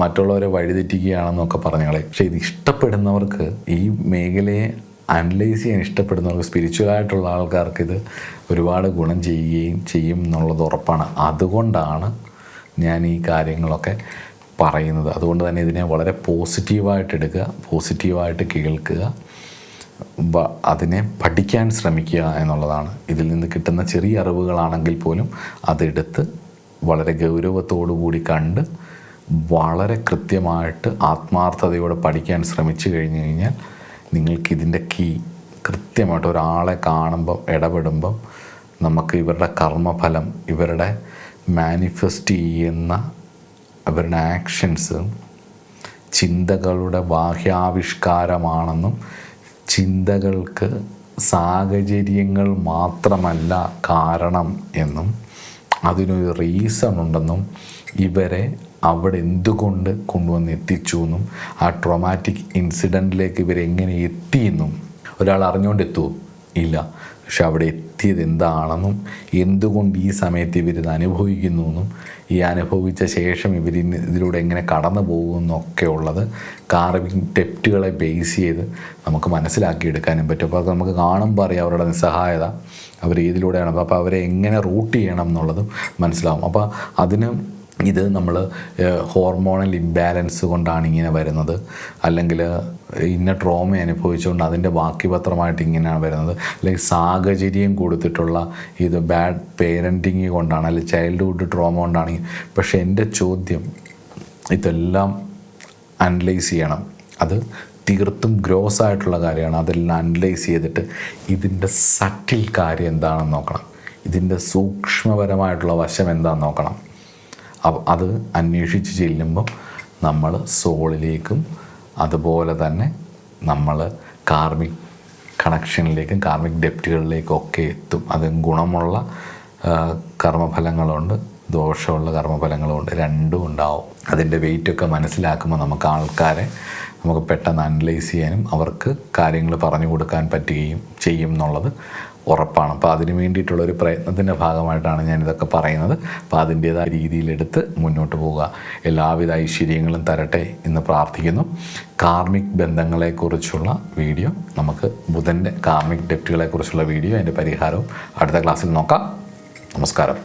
മറ്റുള്ളവരെ വഴിതെറ്റിക്കുകയാണെന്നും ഒക്കെ പറഞ്ഞുകളെ. പക്ഷേ ഇത് ഇഷ്ടപ്പെടുന്നവർക്ക്, ഈ മേഖലയെ അനലൈസ് ചെയ്യാൻ ഇഷ്ടപ്പെടുന്നവർക്ക്, സ്പിരിച്വലായിട്ടുള്ള ആൾക്കാർക്ക് ഇത് ഒരുപാട് ഗുണം ചെയ്യും എന്നുള്ളത് ഉറപ്പാണ്. അതുകൊണ്ടാണ് ഞാൻ ഈ കാര്യങ്ങളൊക്കെ പറയുന്നത്. അതുകൊണ്ട് തന്നെ ഇതിനെ വളരെ പോസിറ്റീവായിട്ട് എടുക്കുക, പോസിറ്റീവായിട്ട് കേൾക്കുക, അതിനെ പഠിക്കാൻ ശ്രമിക്കുക എന്നുള്ളതാണ്. ഇതിൽ നിന്ന് കിട്ടുന്ന ചെറിയ അറിവുകളാണെങ്കിൽ പോലും അതെടുത്ത് വളരെ ഗൗരവത്തോടു കൂടി കണ്ട് വളരെ കൃത്യമായിട്ട് ആത്മാർത്ഥതയോടെ പഠിക്കാൻ ശ്രമിച്ചു കഴിഞ്ഞു കഴിഞ്ഞാൽ നിങ്ങൾക്കിതിൻ്റെ കൃത്യമായിട്ട് ഒരാളെ കാണുമ്പം, ഇടപെടുമ്പം നമുക്ക് ഇവരുടെ കർമ്മഫലം, ഇവരുടെ മാനിഫെസ്റ്റ് ചെയ്യുന്ന അവരുടെ ആക്ഷൻസ് ചിന്തകളുടെ ബാഹ്യാവിഷ്കാരമാണെന്നും ചിന്തകൾക്ക് സാഹചര്യങ്ങൾ മാത്രമല്ല കാരണം എന്നും അതിനൊരു റീസൺ ഉണ്ടെന്നും ഇവരെ അവിടെ എന്തുകൊണ്ട് കൊണ്ടുവന്ന് എത്തിച്ചു എന്നും ആ ട്രോമാറ്റിക് ഇൻസിഡൻറ്റിലേക്ക് ഇവരെങ്ങനെ എത്തിയെന്നും ഒരാൾ അറിഞ്ഞുകൊണ്ട് എത്തുമോ? ഇല്ല. പക്ഷെ അവിടെ എത്തിയത് എന്താണെന്നും എന്തുകൊണ്ട് ഈ സമയത്ത് ഇവരിത് അനുഭവിക്കുന്നു എന്നും ഈ അനുഭവിച്ച ശേഷം ഇതിലൂടെ എങ്ങനെ കടന്നു പോകുമെന്നൊക്കെ ഉള്ളത് കാർവിങ് ഡെപ്റ്റുകളെ ബേസ് ചെയ്ത് നമുക്ക് മനസ്സിലാക്കിയെടുക്കാനും പറ്റും. അപ്പോൾ അത് നമുക്ക് കാണുമ്പോൾ അറിയാം അവരുടെ നിസ്സഹായത, അവർ ഏതിലൂടെയാണ്, അപ്പോൾ അവരെ എങ്ങനെ റൂട്ട് ചെയ്യണം എന്നുള്ളതും മനസ്സിലാവും. അപ്പോൾ അതിന് ഇത് നമ്മൾ ഹോർമോണൽ ഇംബാലൻസ് കൊണ്ടാണ് ഇങ്ങനെ വരുന്നത്, അല്ലെങ്കിൽ ഇന്ന ട്രോമ അനുഭവിച്ചുകൊണ്ട് അതിൻ്റെ ബാക്കി പത്രമായിട്ട് ഇങ്ങനെയാണ് വരുന്നത്, അല്ലെങ്കിൽ സാഹചര്യം കൊടുത്തിട്ടുള്ള ഇത് ബാഡ് പേരൻറ്റിങ് കൊണ്ടാണ്, അല്ലെങ്കിൽ ചൈൽഡ്ഹുഡ് ട്രോമ കൊണ്ടാണ്. പക്ഷേ എൻ്റെ ചോദ്യം, ഇതെല്ലാം അനലൈസ് ചെയ്യണം. അത് തീർത്തും ഗ്രോസ് ആയിട്ടുള്ള കാര്യമാണ്. അതെല്ലാം അനലൈസ് ചെയ്തിട്ട് ഇതിൻ്റെ സട്ടിൽ കാര്യം എന്താണെന്ന് നോക്കണം. ഇതിൻ്റെ സൂക്ഷ്മപരമായിട്ടുള്ള വശം എന്താണെന്ന് നോക്കണം. അത് അന്വേഷിച്ച് ചെല്ലുമ്പോൾ നമ്മൾ സോളിലേക്കും അതുപോലെ തന്നെ നമ്മൾ കാർമിക് കണക്ഷനിലേക്കും കാർമിക് ഡെപ്റ്റുകളിലേക്കും ഒക്കെ എത്തും. അത് ഗുണമുള്ള കർമ്മഫലങ്ങളുണ്ട്, ദോഷമുള്ള കർമ്മഫലങ്ങളുമുണ്ട്, രണ്ടും ഉണ്ടാവും. അതിൻ്റെ വെയിറ്റൊക്കെ മനസ്സിലാക്കുമ്പോൾ നമുക്ക് ആൾക്കാരെ നമുക്ക് പെട്ടെന്ന് അനലൈസ് ചെയ്യാനും അവർക്ക് കാര്യങ്ങൾ പറഞ്ഞു കൊടുക്കാൻ പറ്റുകയും ചെയ്യും എന്നുള്ളത് ഉറപ്പാണ്. അപ്പോൾ അതിന് വേണ്ടിയിട്ടുള്ളൊരു പ്രയത്നത്തിൻ്റെ ഭാഗമായിട്ടാണ് ഞാനിതൊക്കെ പറയുന്നത്. അപ്പോൾ അതിൻ്റേതായ രീതിയിലെടുത്ത് മുന്നോട്ട് പോവുക. എല്ലാവിധ ഐശ്വര്യങ്ങളും തരട്ടെ എന്ന് പ്രാർത്ഥിക്കുന്നു. കാർമിക് ബന്ധങ്ങളെക്കുറിച്ചുള്ള വീഡിയോ നമുക്ക് ബുധൻ്റെ കാർമിക് ഡെപ്റ്റുകളെക്കുറിച്ചുള്ള വീഡിയോ അതിൻ്റെ പരിഹാരവും അടുത്ത ക്ലാസ്സിൽ നോക്കാം. നമസ്കാരം.